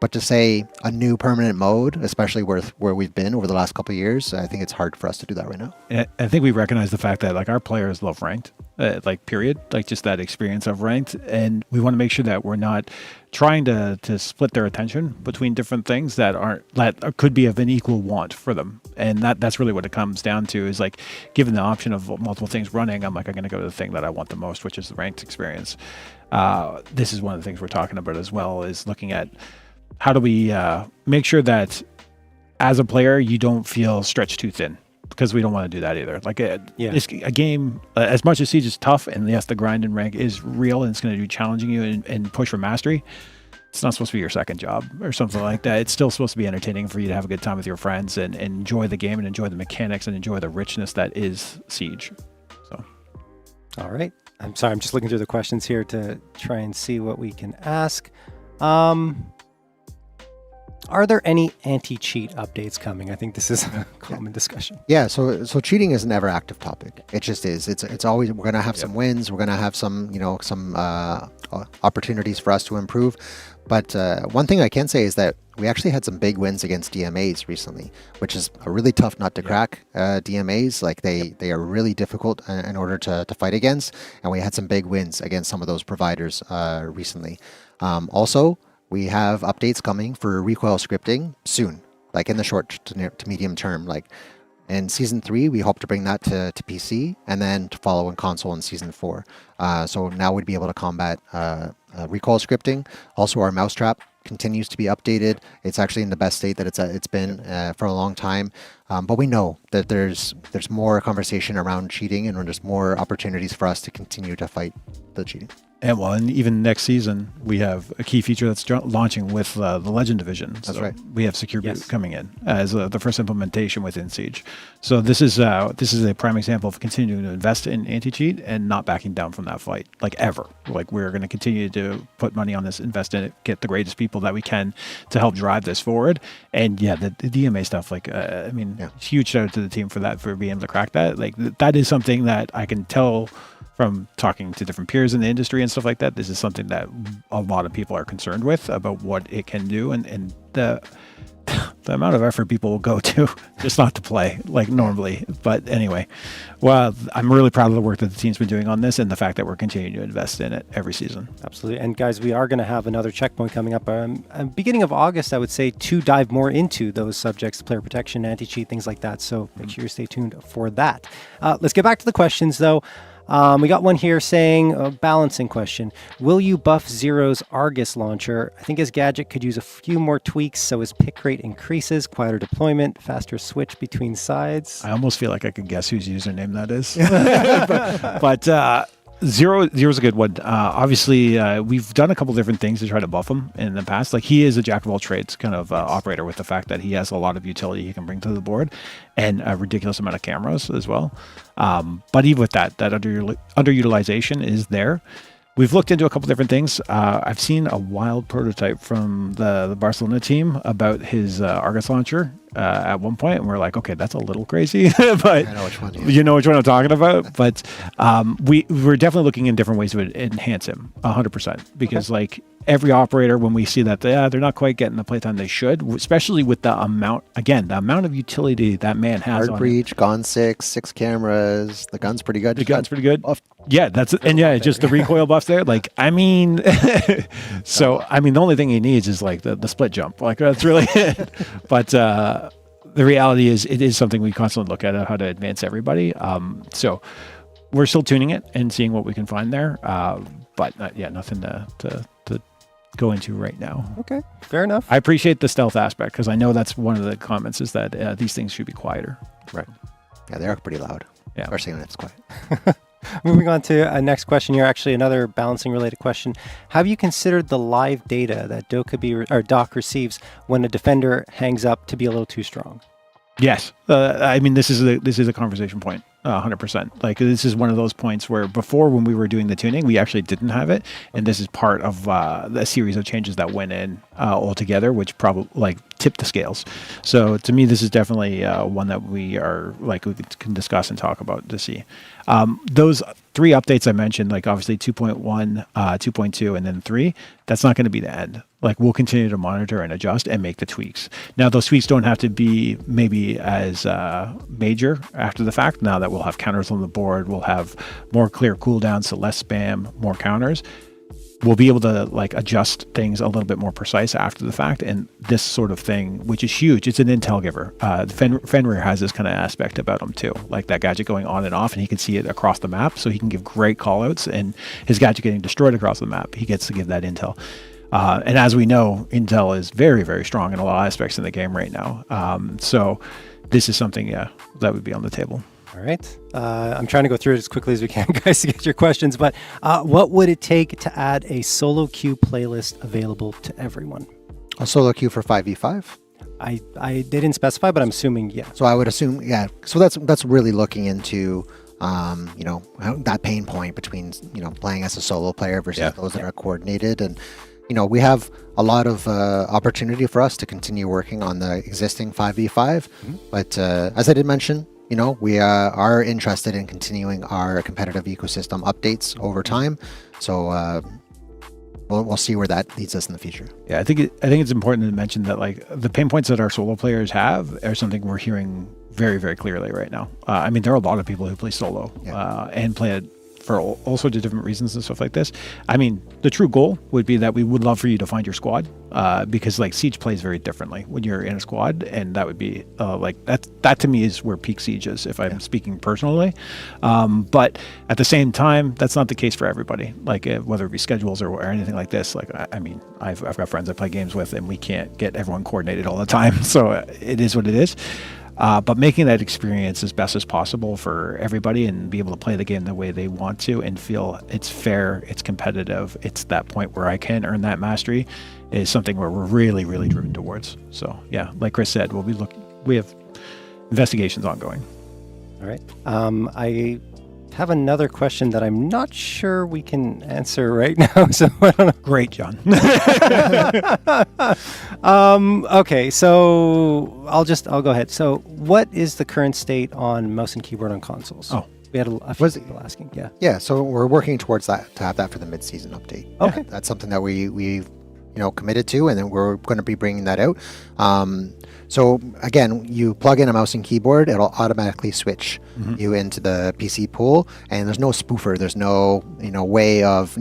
But to say a new permanent mode, especially where we've been over the last couple of years, I think it's hard for us to do that right now. I think we recognize the fact that like our players love ranked, like period, like just that experience of ranked, and we want to make sure that we're not trying to split their attention between different things that could be of an equal want for them, and that's really what it comes down to. Is like given the option of multiple things running, I'm going to go to the thing that I want the most, which is the ranked experience. This is one of the things we're talking about as well, is looking at how do we make sure that as a player you don't feel stretched too thin, because we don't want to do that either. Like a game, as much as Siege is tough, and yes, the grind and rank is real and it's going to be challenging you and push for mastery, it's not supposed to be your second job or something like that. It's still supposed to be entertaining for you to have a good time with your friends and enjoy the game and enjoy the mechanics and enjoy the richness that is Siege. So, all right. I'm sorry, I'm just looking through the questions here to try and see what we can ask. Are there any anti-cheat updates coming? I think this is a common discussion. Yeah, so cheating is an ever active topic. It just is. It's always, we're gonna have some wins. We're gonna have some opportunities for us to improve. But one thing I can say is that we actually had some big wins against DMAs recently, which is a really tough nut to crack. DMAs, like they are really difficult in order to fight against, and we had some big wins against some of those providers recently. Also, we have updates coming for recoil scripting soon, like in the short to medium term. Like in Season 3, we hope to bring that to PC and then to follow in console in Season 4. So now we'd be able to combat recoil scripting. Also, our mousetrap continues to be updated. It's actually in the best state that it's been for a long time. But we know that there's more conversation around cheating, and there's more opportunities for us to continue to fight the cheating. And even next season, we have a key feature that's launching with the Legend Division. That's right. We have Secure Boot Yes. coming in as the first implementation within Siege. So this is a prime example of continuing to invest in anti-cheat and not backing down from that fight, like ever. Like we're going to continue to put money on this, invest in it, get the greatest people that we can to help drive this forward. And yeah, the DMA stuff, like huge shout out to the team for being able to crack that. Like that is something that I can tell from talking to different peers in the industry and stuff like that. This is something that a lot of people are concerned with about what it can do, and the amount of effort people will go to just not to play like normally. But anyway, well, I'm really proud of the work that the team's been doing on this and the fact that we're continuing to invest in it every season. Absolutely. And guys, we are going to have another checkpoint coming up beginning of August, I would say, to dive more into those subjects, player protection, anti-cheat, things like that. So make sure you stay tuned for that. Let's get back to the questions, though. We got one here saying, a balancing question. Will you buff Zero's Argus launcher? I think his gadget could use a few more tweaks so his pick rate increases, quieter deployment, faster switch between sides. I almost feel like I could guess whose username that is. but Zero's a good one. Obviously, we've done a couple different things to try to buff him in the past. Like he is a jack of all trades kind of operator, with the fact that he has a lot of utility he can bring to the board and a ridiculous amount of cameras as well. But even with that underutilization is there. We've looked into a couple different things. I've seen a wild prototype from the Barcelona team about his Argus launcher at one point, and we're like, okay, that's a little crazy, but I know which one. you know which one I'm talking about. But we're definitely looking in different ways to enhance him 100%, because like every operator, when we see that they're not quite getting the playtime they should, especially with the amount of utility that man has. Hard breach, gone six cameras. The gun's pretty good. The gun's pretty good. Yeah, just the recoil buffs there. Like, I mean, the only thing he needs is like the split jump. Like that's really it. But the reality is, it is something we constantly look at how to advance everybody. So we're still tuning it and seeing what we can find there. But nothing to go into right now. Okay, fair enough. I appreciate the stealth aspect, because I know that's one of the comments is that these things should be quieter. Right. Yeah, they are pretty loud. Yeah. Especially when it's quiet. Moving on to a next question here, actually another balancing related question. Have you considered the live data that Dokkaebi or Doc receives when a defender hangs up to be a little too strong? Yes. This is a conversation point. 100%. Like this is one of those points where before, when we were doing the tuning, we actually didn't have it, and this is part of a series of changes that went in altogether, which probably like tipped the scales. So to me, this is definitely one that we can discuss and talk about to see. Those 3 updates I mentioned, like obviously 2.1, 2.2, and then 3, that's not going to be the end. Like we'll continue to monitor and adjust and make the tweaks. Now those tweaks don't have to be maybe as major after the fact. Now that we'll have counters on the board, we'll have more clear cooldowns, so less spam, more counters. We'll be able to like adjust things a little bit more precise after the fact. And this sort of thing, which is huge, it's an intel giver. Fenrir has this kind of aspect about him too, like that gadget going on and off, and he can see it across the map, so he can give great callouts. And his gadget getting destroyed across the map, he gets to give that intel. And as we know, intel is very, very strong in a lot of aspects in the game right now. So this is something, that would be on the table. All right. I'm trying to go through it as quickly as we can, guys, to get your questions. But what would it take to add a solo queue playlist available to everyone? A solo queue for 5v5? They didn't specify, but I'm assuming, yeah. So I would assume, yeah. So that's really looking into, that pain point between, playing as a solo player versus those that are coordinated. And, we have a lot of opportunity for us to continue working on the existing 5v5. Mm-hmm. But as I did mention, we are interested in continuing our competitive ecosystem updates over time. So we'll see where that leads us in the future. Yeah, I think it's important to mention that like the pain points that our solo players have are something we're hearing very, very clearly right now. There are a lot of people who play solo and play it for all sorts of different reasons and stuff like this. The true goal would be that we would love for you to find your squad, because like Siege plays very differently when you're in a squad, and that would be that to me is where peak Siege is, if I'm speaking personally. But at the same time, that's not the case for everybody. Like whether it be schedules or anything like this. Like I've got friends I play games with, and we can't get everyone coordinated all the time. So it is what it is. but making that experience as best as possible for everybody and be able to play the game the way they want to and feel it's fair, it's competitive, it's that point where I can earn that mastery is something where we're really, really driven towards. So yeah, like Chris said, we have investigations ongoing. All right. I have another question that I'm not sure we can answer right now. So I don't know. Great, John. Okay, so I'll go ahead. So what is the current state on mouse and keyboard on consoles? Oh. We had a few people asking. Yeah. Yeah, so we're working towards that to have that for the mid-season update. Okay. That's something that we've committed to, and then we're going to be bringing that out. So again, you plug in a mouse and keyboard, it'll automatically switch you into the PC pool, and there's no spoofer. There's no way of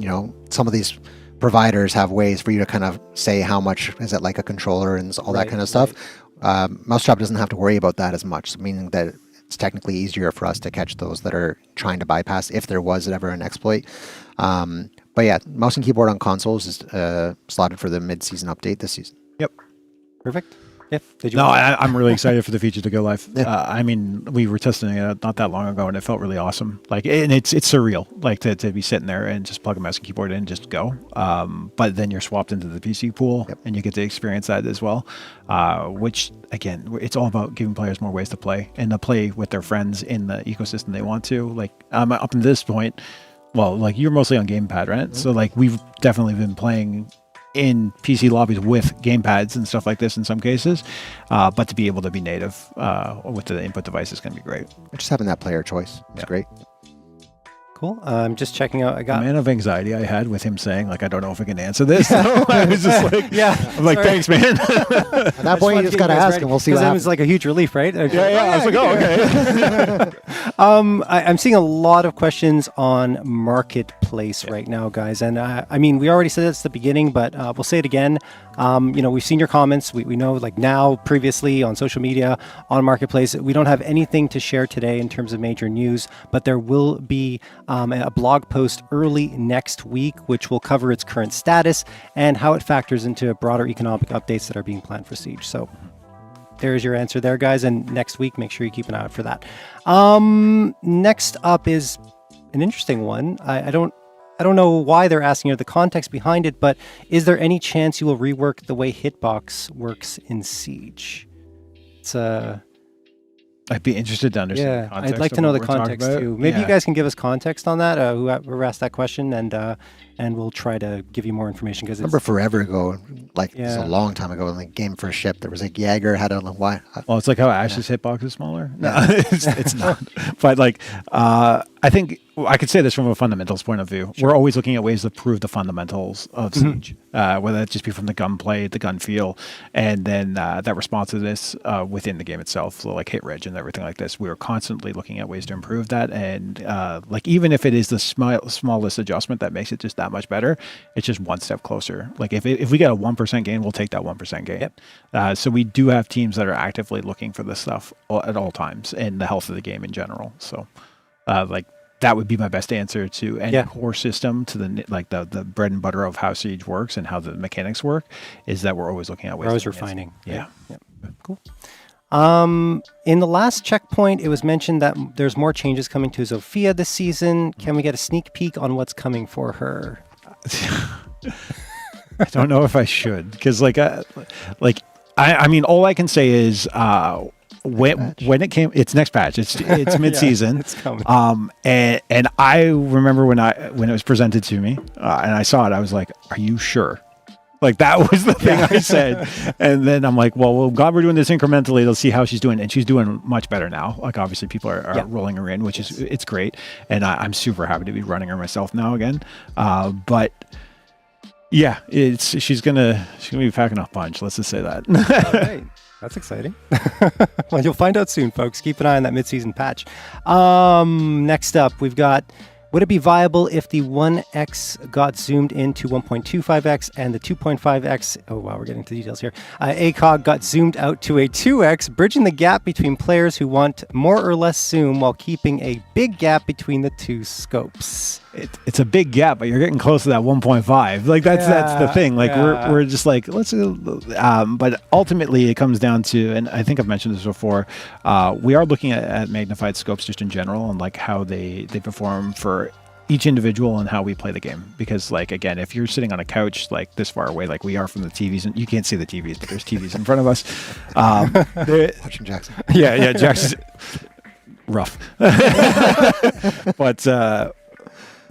some of these providers have ways for you to kind of say how much is it like a controller and all that kind of stuff. Mousetrap doesn't have to worry about that as much, meaning that it's technically easier for us to catch those that are trying to bypass if there was ever an exploit. But yeah, mouse and keyboard on consoles is slotted for the mid-season update this season. Yep. Perfect. Yeah. I'm really excited for the feature to go live. I mean, we were testing it not that long ago, and it felt really awesome. Like, and it's surreal, like to be sitting there and just plug a mouse and keyboard in and just go. But then you're swapped into the PC pool, and you get to experience that as well. Which again, it's all about giving players more ways to play and to play with their friends in the ecosystem they want to. Like, up to this point, well, like you're mostly on gamepad, right? So like we've definitely been playing in PC lobbies with gamepads and stuff like this in some cases, but to be able to be native with the input device is going to be great. Just having that player choice is great. Cool. I'm just checking out. I got the amount of anxiety I had with him saying, like, I don't know if I can answer this. I was just like, I'm like, thanks, man. At that point, you just got to ask, and we'll see what happens. It was like a huge relief, right? Okay. Yeah. I was like, okay. I'm seeing a lot of questions on Marketplace right now, guys. And I mean, we already said this at the beginning, but we'll say it again. We've seen your comments. We know, like now, previously on social media, on Marketplace, we don't have anything to share today in terms of major news, but there will be a blog post early next week, which will cover its current status and how it factors into broader economic updates that are being planned for Siege. So there's your answer there, guys. And next week, make sure you keep an eye out for that. Next up is an interesting one. I don't know why they're asking or the context behind it, but is there any chance you will rework the way Hitbox works in Siege? It's I'd be interested to understand. Yeah, I'd like to know the context too. Maybe you guys can give us context on that. Whoever asked that question, and we'll try to give you more information. Because remember forever ago, like it's a long time ago, when the game first shipped, there was like Jaeger had a why. Well, it's like how Ash's hitbox is smaller. No, it's not. But like, I think I could say this from a fundamentals point of view. Sure. We're always looking at ways to prove the fundamentals of Siege, whether that just be from the gunplay, the gun feel, and then that responsiveness within the game itself, so like hit reg and everything like this. We are constantly looking at ways to improve that, and like even if it is the smallest adjustment that makes it just that much better, it's just one step closer. Like if we get a 1% gain, we'll take that 1% gain. Yep. So we do have teams that are actively looking for this stuff at all times and the health of the game in general. So like that would be my best answer to any core system, to the bread and butter of how Siege works and how the mechanics work, is that we're always looking at ways. We're always refining. Yeah. Cool. In the last checkpoint, it was mentioned that there's more changes coming to Zofia this season. Can we get a sneak peek on what's coming for her? I don't know if I should, because I mean, all I can say is when it came, it's next patch. It's mid-season. It's coming. And I remember when it was presented to me and I saw it, I was like, "Are you sure?" Like that was the thing I said. And then I'm like, well, glad we're doing this incrementally. Let's see how she's doing. And she's doing much better now. Like obviously people are rolling her in, which is, it's great. And I'm super happy to be running her myself now again. But yeah, she's gonna be packing a punch. Let's just say that. All right. That's exciting. Well, you'll find out soon, folks. Keep an eye on that mid-season patch. Next up, we've got, would it be viable if the 1x got zoomed into 1.25x and the 2.5x, oh wow, we're getting to details here, ACOG got zoomed out to a 2x, bridging the gap between players who want more or less zoom while keeping a big gap between the two scopes? it's a big gap, but you're getting close to that 1.5. Like that's the thing. Like we're just like but ultimately it comes down to, and I think I've mentioned this before. We are looking at magnified scopes just in general and like how they perform for each individual and how we play the game. Because like, again, if you're sitting on a couch like this far away, like we are from the TVs, and you can't see the TVs, but there's TVs in front of us. Watching Jackson. Yeah, Jackson's rough. But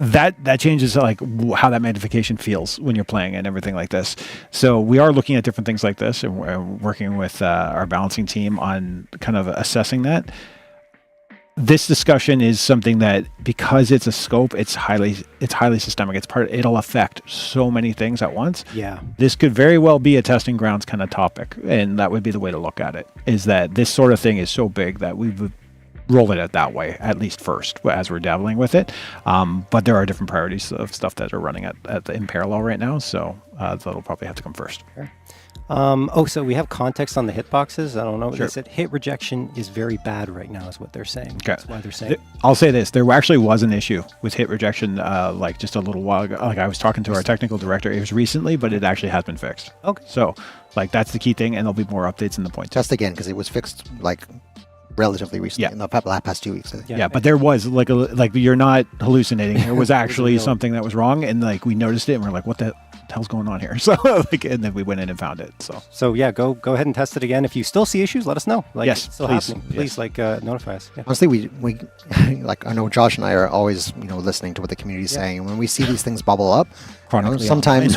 that changes like how that magnification feels when you're playing and everything like this. So we are looking at different things like this, and we're working with our balancing team on kind of assessing that. This discussion is something that, because it's a scope, it's highly systemic. It'll affect so many things at once. Yeah. This could very well be a testing grounds kind of topic, and that would be the way to look at it, is that this sort of thing is so big that we would roll it out that way, at least first, as we're dabbling with it. But there are different priorities of stuff that are running in parallel right now, so that'll probably have to come first. Sure. So we have context on the hitboxes. I don't know what they said. Hit rejection is very bad right now, is what they're saying. Okay. That's why they're saying. I'll say this: there actually was an issue with hit rejection, like just a little while ago. Like I was talking to our technical director. It was recently, but it actually has been fixed. Okay. So, like that's the key thing, and there'll be more updates in the point. Test again, because it was fixed like relatively recently, in the past 2 weeks. Yeah, but there was like you're not hallucinating. There was actually something that was wrong, and like we noticed it, and we're like, what the hell's going on here? So like, and then we went in and found it. So yeah, go ahead and test it again. If you still see issues, let us know. Like, yes, it's still please. happening. Please, notify us. Yeah. Honestly, we like, I know Josh and I are always listening to what the community is saying, and when we see these things bubble up, sometimes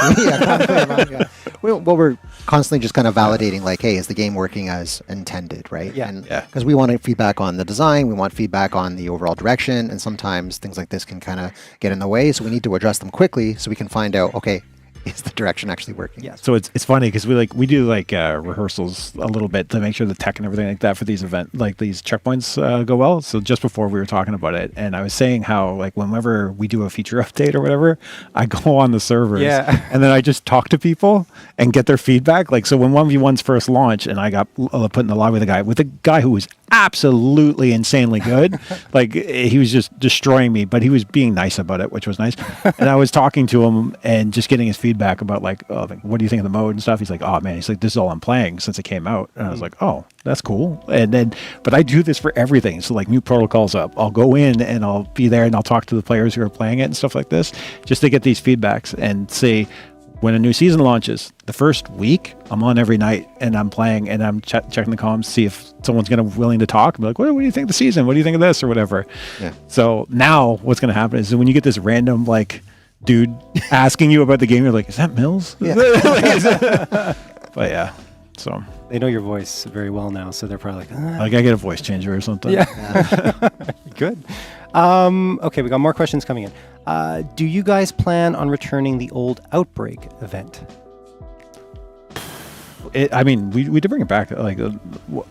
we're constantly just kind of validating, like, hey, is the game working as intended, right? Yeah. And because we want feedback on the design, we want feedback on the overall direction, and sometimes things like this can kind of get in the way, so we need to address them quickly so we can find out, okay, is the direction actually working? Yeah. So it's funny because we do rehearsals a little bit to make sure the tech and everything like that for these these checkpoints go well. So just before we were talking about it, and I was saying how like whenever we do a feature update or whatever, I go on the servers and then I just talk to people and get their feedback. Like, so when 1v1's first launched and I got put in the lobby with a guy who was absolutely insanely good, like he was just destroying me, but he was being nice about it, which was nice. And I was talking to him and just getting his feedback about like what do you think of the mode and stuff. He's like, oh man, he's like, this is all I'm playing since it came out. And I was like, oh, that's cool. And then, but I do this for everything. So like new protocols up, I'll go in and I'll be there and I'll talk to the players who are playing it and stuff like this, just to get these feedbacks and say, when a new season launches, the first week, I'm on every night and I'm playing and I'm checking the comms, see if someone's willing to talk. And be like, what do you think of the season? What do you think of this or whatever? Yeah. So now what's going to happen is when you get this random like dude asking you about the game, you're like, is that Mills? Yeah. But yeah, so. They know your voice very well now, so they're probably like, I get a voice changer or something. Yeah. Good. Okay, we got more questions coming in. Do you guys plan on returning the old Outbreak event? We did bring it back, like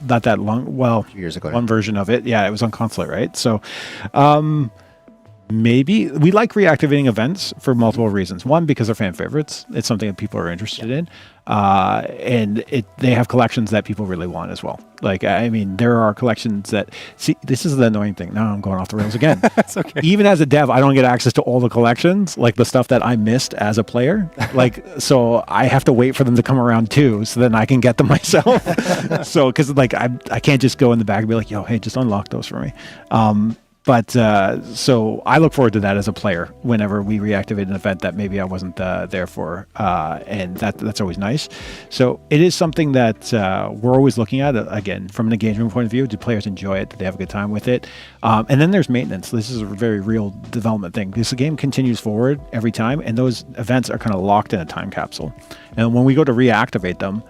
not that long. Well, 2 years ago. One version of it, yeah, it was on console, right? So, maybe we like reactivating events for multiple reasons. One, because they're fan favorites. It's something that people are interested in. And they have collections that people really want as well. Like, I mean, there are collections that, see, this is the annoying thing. Now I'm going off the rails again. That's okay. Even as a dev, I don't get access to all the collections, like the stuff that I missed as a player. Like, so I have to wait for them to come around too, so then I can get them myself. So, cause like, I can't just go in the back and be like, yo, hey, just unlock those for me. But so I look forward to that as a player whenever we reactivate an event that maybe I wasn't there for, and that's always nice. So it is something that we're always looking at, again, from an engagement point of view. Do players enjoy it? Do they have a good time with it? And then there's maintenance. This is a very real development thing. This game continues forward every time, and those events are kind of locked in a time capsule. And when we go to reactivate them,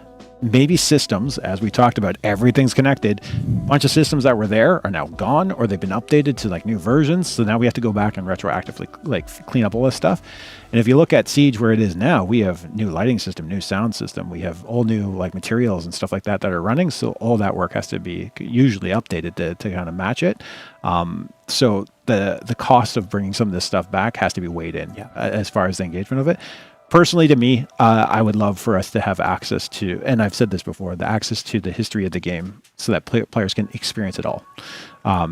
maybe systems, as we talked about, everything's connected. A bunch of systems that were there are now gone, or they've been updated to like new versions. So now we have to go back and retroactively like clean up all this stuff. And if you look at Siege where it is now, we have new lighting system, new sound system. We have all new like materials and stuff like that are running. So all that work has to be usually updated to kind of match it. So the cost of bringing some of this stuff back has to be weighed in as far as the engagement of it. Personally, to me, I would love for us to have access to, and I've said this before, the access to the history of the game so that players can experience it all.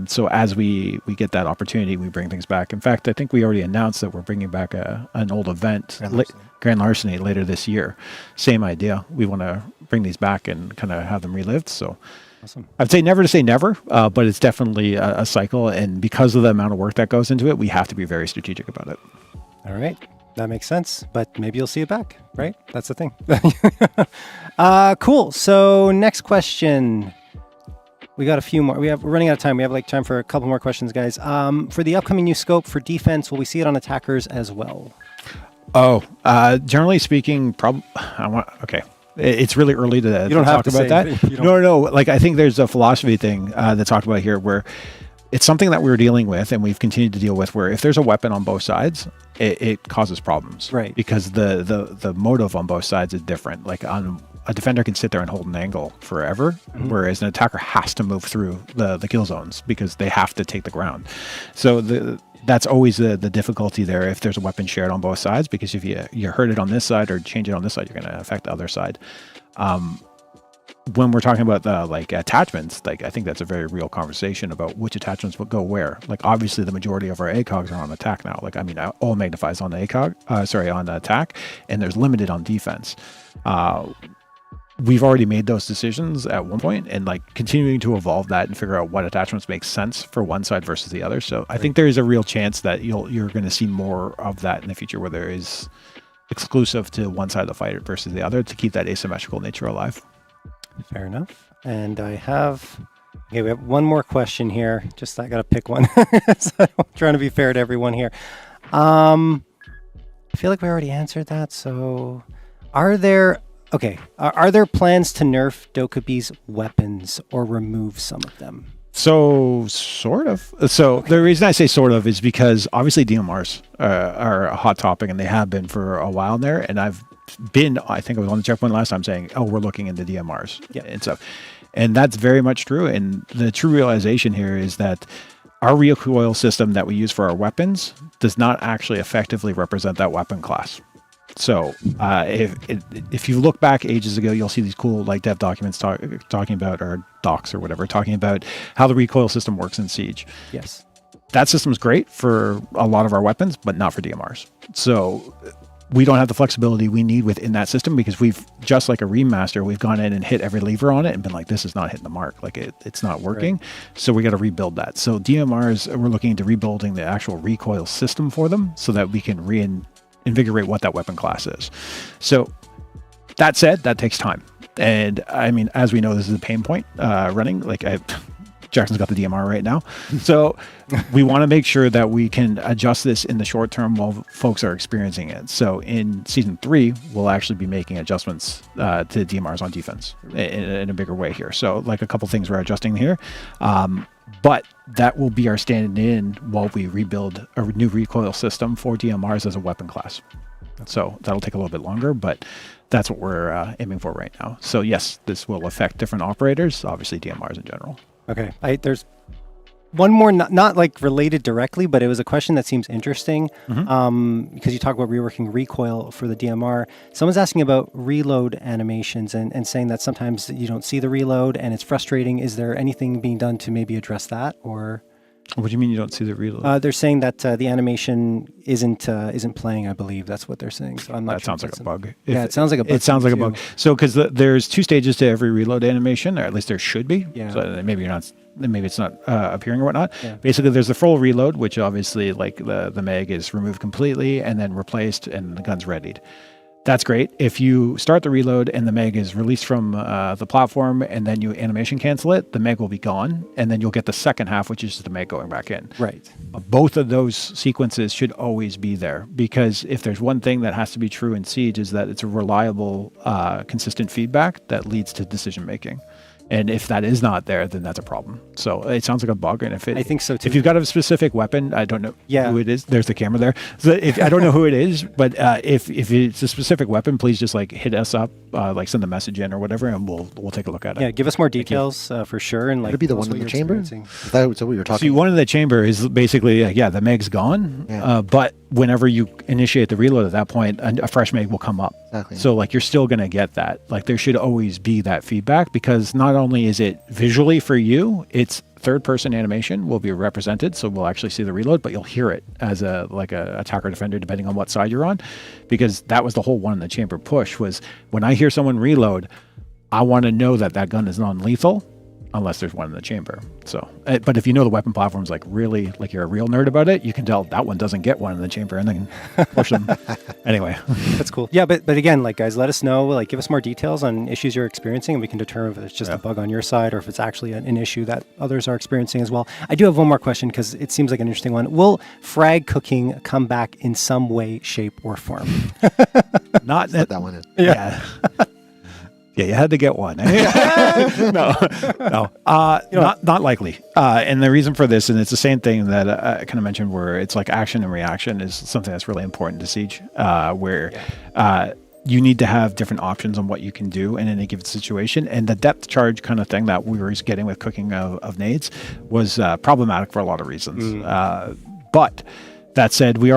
So as we get that opportunity, we bring things back. In fact, I think we already announced that we're bringing back an old event, Grand Larceny, later this year. Same idea. We want to bring these back and kind of have them relived. So Awesome. I'd say never to say never, but it's definitely a cycle. And because of the amount of work that goes into it, we have to be very strategic about it. All right. That makes sense, but maybe you'll see it back, right? That's the thing. Cool. So next question. We got a few more. We're running out of time. We have like time for a couple more questions, guys. For the upcoming new scope for defense, will we see it on attackers as well? Generally speaking, okay. It's really early to You don't have talk to about say that. No. Like I think there's a philosophy thing that's talked about here where it's something that we're dealing with and we've continued to deal with, where if there's a weapon on both sides, it causes problems, right? Because the motive on both sides is different. Like a defender can sit there and hold an angle forever, whereas an attacker has to move through the kill zones because they have to take the ground. So that's always the difficulty there if there's a weapon shared on both sides, because if you hurt it on this side or change it on this side, you're going to affect the other side. When we're talking about the attachments, I think that's a very real conversation about which attachments will go where. Like obviously the majority of our ACOGs are on attack now. All magnifies on the ACOG, on the attack, and there's limited on defense. We've already made those decisions at one point, and continuing to evolve that and figure out what attachments make sense for one side versus the other. So I think there is a real chance that you're going to see more of that in the future, where there is exclusive to one side of the fight versus the other to keep that asymmetrical nature alive. Fair enough. And we have one more question here. Just I got to pick one. So I'm trying to be fair to everyone here. I feel like we already answered that. So are there plans to nerf Dokkaebi's weapons or remove some of them? So sort of. So the reason I say sort of is because obviously DMRs are a hot topic, and they have been for a while there. And I think I was on the checkpoint last time saying, we're looking into DMRs and stuff. And that's very much true. And the true realization here is that our recoil system that we use for our weapons does not actually effectively represent that weapon class. So if you look back ages ago, you'll see these cool dev documents talking about, or docs or whatever, talking about how the recoil system works in Siege. Yes. That system's great for a lot of our weapons, but not for DMRs. So we don't have the flexibility we need within that system, because we've, just like a remaster, we've gone in and hit every lever on it and been like, this is not hitting the mark. It's not working. Right. So we got to rebuild that. So DMRs, we're looking into rebuilding the actual recoil system for them so that we can reinvigorate what that weapon class is. So that said, that takes time. And I mean, as we know, this is a pain point running. Jackson's got the DMR right now. So we want to make sure that we can adjust this in the short term while folks are experiencing it. So in season 3, we'll actually be making adjustments to DMRs on defense in a bigger way here. So a couple things we're adjusting here. But that will be our stand-in while we rebuild a new recoil system for DMRs as a weapon class. So that'll take a little bit longer, but that's what we're aiming for right now. So yes, this will affect different operators, obviously DMRs in general. Okay. There's one more, not related directly, but it was a question that seems interesting because you talk about reworking recoil for the DMR. Someone's asking about reload animations and saying that sometimes you don't see the reload and it's frustrating. Is there anything being done to maybe address that, or? What do you mean you don't see the reload? They're saying that the animation isn't playing. I believe that's what they're saying. So I'm not. That sounds like a bug. It sounds like a bug. It sounds like a bug. So because there's 2 stages to every reload animation, or at least there should be. Yeah. So maybe it's not appearing or whatnot. Yeah. Basically, there's the full reload, which obviously the mag is removed completely and then replaced, and the gun's readied. That's great. If you start the reload and the mag is released from the platform and then you animation cancel it, the mag will be gone, and then you'll get the second half, which is the mag going back in. Right. Both of those sequences should always be there, because if there's one thing that has to be true in Siege is that it's a reliable, consistent feedback that leads to decision making. And if that is not there, then that's a problem. So it sounds like a bug. And I think so too. If you've got a specific weapon, I don't know who it is. There's the camera there. So I don't know who it is, but if it's a specific weapon, please just hit us up, send a message in or whatever, and we'll take a look at it. Yeah, give us more details for sure. And would it be the one in the chamber? That's what we were talking. See, one in the chamber is basically the mag's gone, but whenever you initiate the reload at that point, a fresh mag will come up. Exactly. So you're still going to get that. There should always be that feedback, because not only is it visually for you, it's third-person animation will be represented, so we'll actually see the reload, but you'll hear it as a attacker defender, depending on what side you're on, because that was the whole one in the chamber push. Was when I hear someone reload, I want to know that that gun is non-lethal, unless there's one in the chamber. So, but if you know the weapon platform's like really, like you're a real nerd about it, you can tell that one doesn't get one in the chamber and then push them. Anyway. That's cool. Yeah, but again, like, guys, let us know, like, give us more details on issues you're experiencing, and we can determine if it's just a bug on your side or if it's actually an issue that others are experiencing as well. I do have one more question because it seems like an interesting one. Will frag cooking come back in some way, shape, or form? Not Put that one in. Yeah. Yeah, you had to get one. No, not likely. And the reason for this, and it's the same thing that I kind of mentioned, where it's like action and reaction is something that's really important to Siege, where you need to have different options on what you can do in any given situation. And the depth charge kind of thing that we were getting with cooking of nades was problematic for a lot of reasons. But that said, we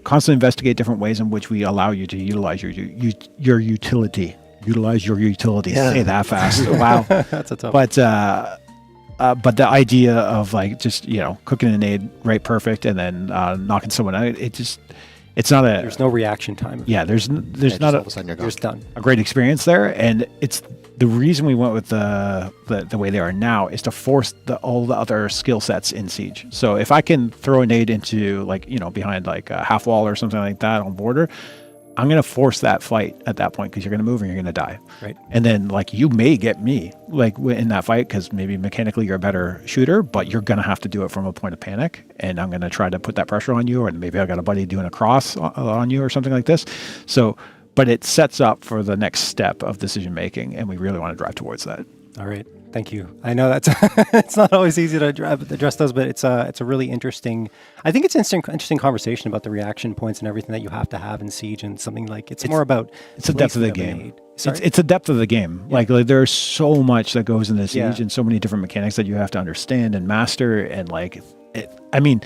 constantly investigate different ways in which we allow you to utilize your utility. Utilize your utility. Yeah. Say that fast. Wow. That's a tough. But the idea of like just cooking a nade right perfect and then knocking someone out, it's not a. There's no reaction time. Yeah, there's not all of a sudden you're You're just done. a great experience there, and it's the reason we went with the way they are now is to force all the other skill sets in Siege. So if I can throw a nade into behind like a half wall or something like that on border, I'm going to force that fight at that point because you're going to move and you're going to die. Right. And then like you may get me like in that fight because maybe mechanically you're a better shooter, but you're going to have to do it from a point of panic. And I'm going to try to put that pressure on you, or maybe I got a buddy doing a cross on you or something like this. So, but it sets up for the next step of decision making, and we really want to drive towards that. All right. Thank you. I know that's it's not always easy to address those, but it's a really interesting. I think it's an interesting conversation about the reaction points and everything that you have to have in Siege, and something like it's more about the depth of the game. It's the depth of the game. Yeah. Like there's so much that goes into Siege and so many different mechanics that you have to understand and master. And like it, I mean,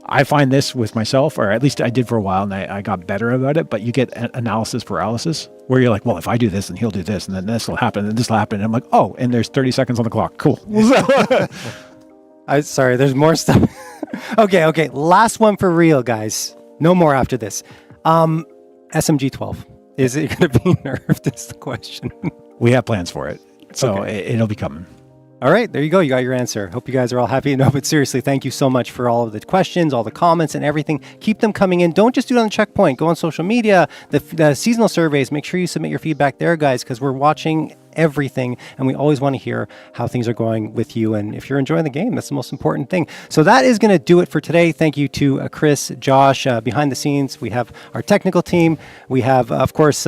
I find this with myself, or at least I did for a while, and I got better about it, but you get analysis paralysis where you're like, well, if I do this and he'll do this and then this will happen and this will happen. And I'm like, oh, and there's 30 seconds on the clock. Cool. Sorry, there's more stuff. Okay. Last one for real, guys. No more after this. SMG 12. Is it going to be nerfed is the question. We have plans for it. So it'll be coming. All right, there you go. You got your answer. Hope you guys are all happy. No, but seriously, thank you so much for all of the questions, all the comments and everything. Keep them coming in. Don't just do it on the checkpoint. Go on social media, the seasonal surveys. Make sure you submit your feedback there, guys, because we're watching everything and we always want to hear how things are going with you, and if you're enjoying the game, that's the most important thing. So that is going to do it for today. Thank you to Chris, Josh, behind the scenes. We have our technical team. We have, of course,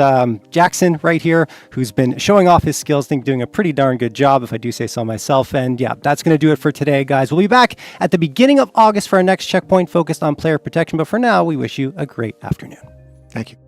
Jackson right here, who's been showing off his skills. I think doing a pretty darn good job, if I do say so myself. And yeah, that's going to do it for today, guys. We'll be back at the beginning of August for our next checkpoint focused on player protection, but for now, we wish you a great afternoon. Thank you.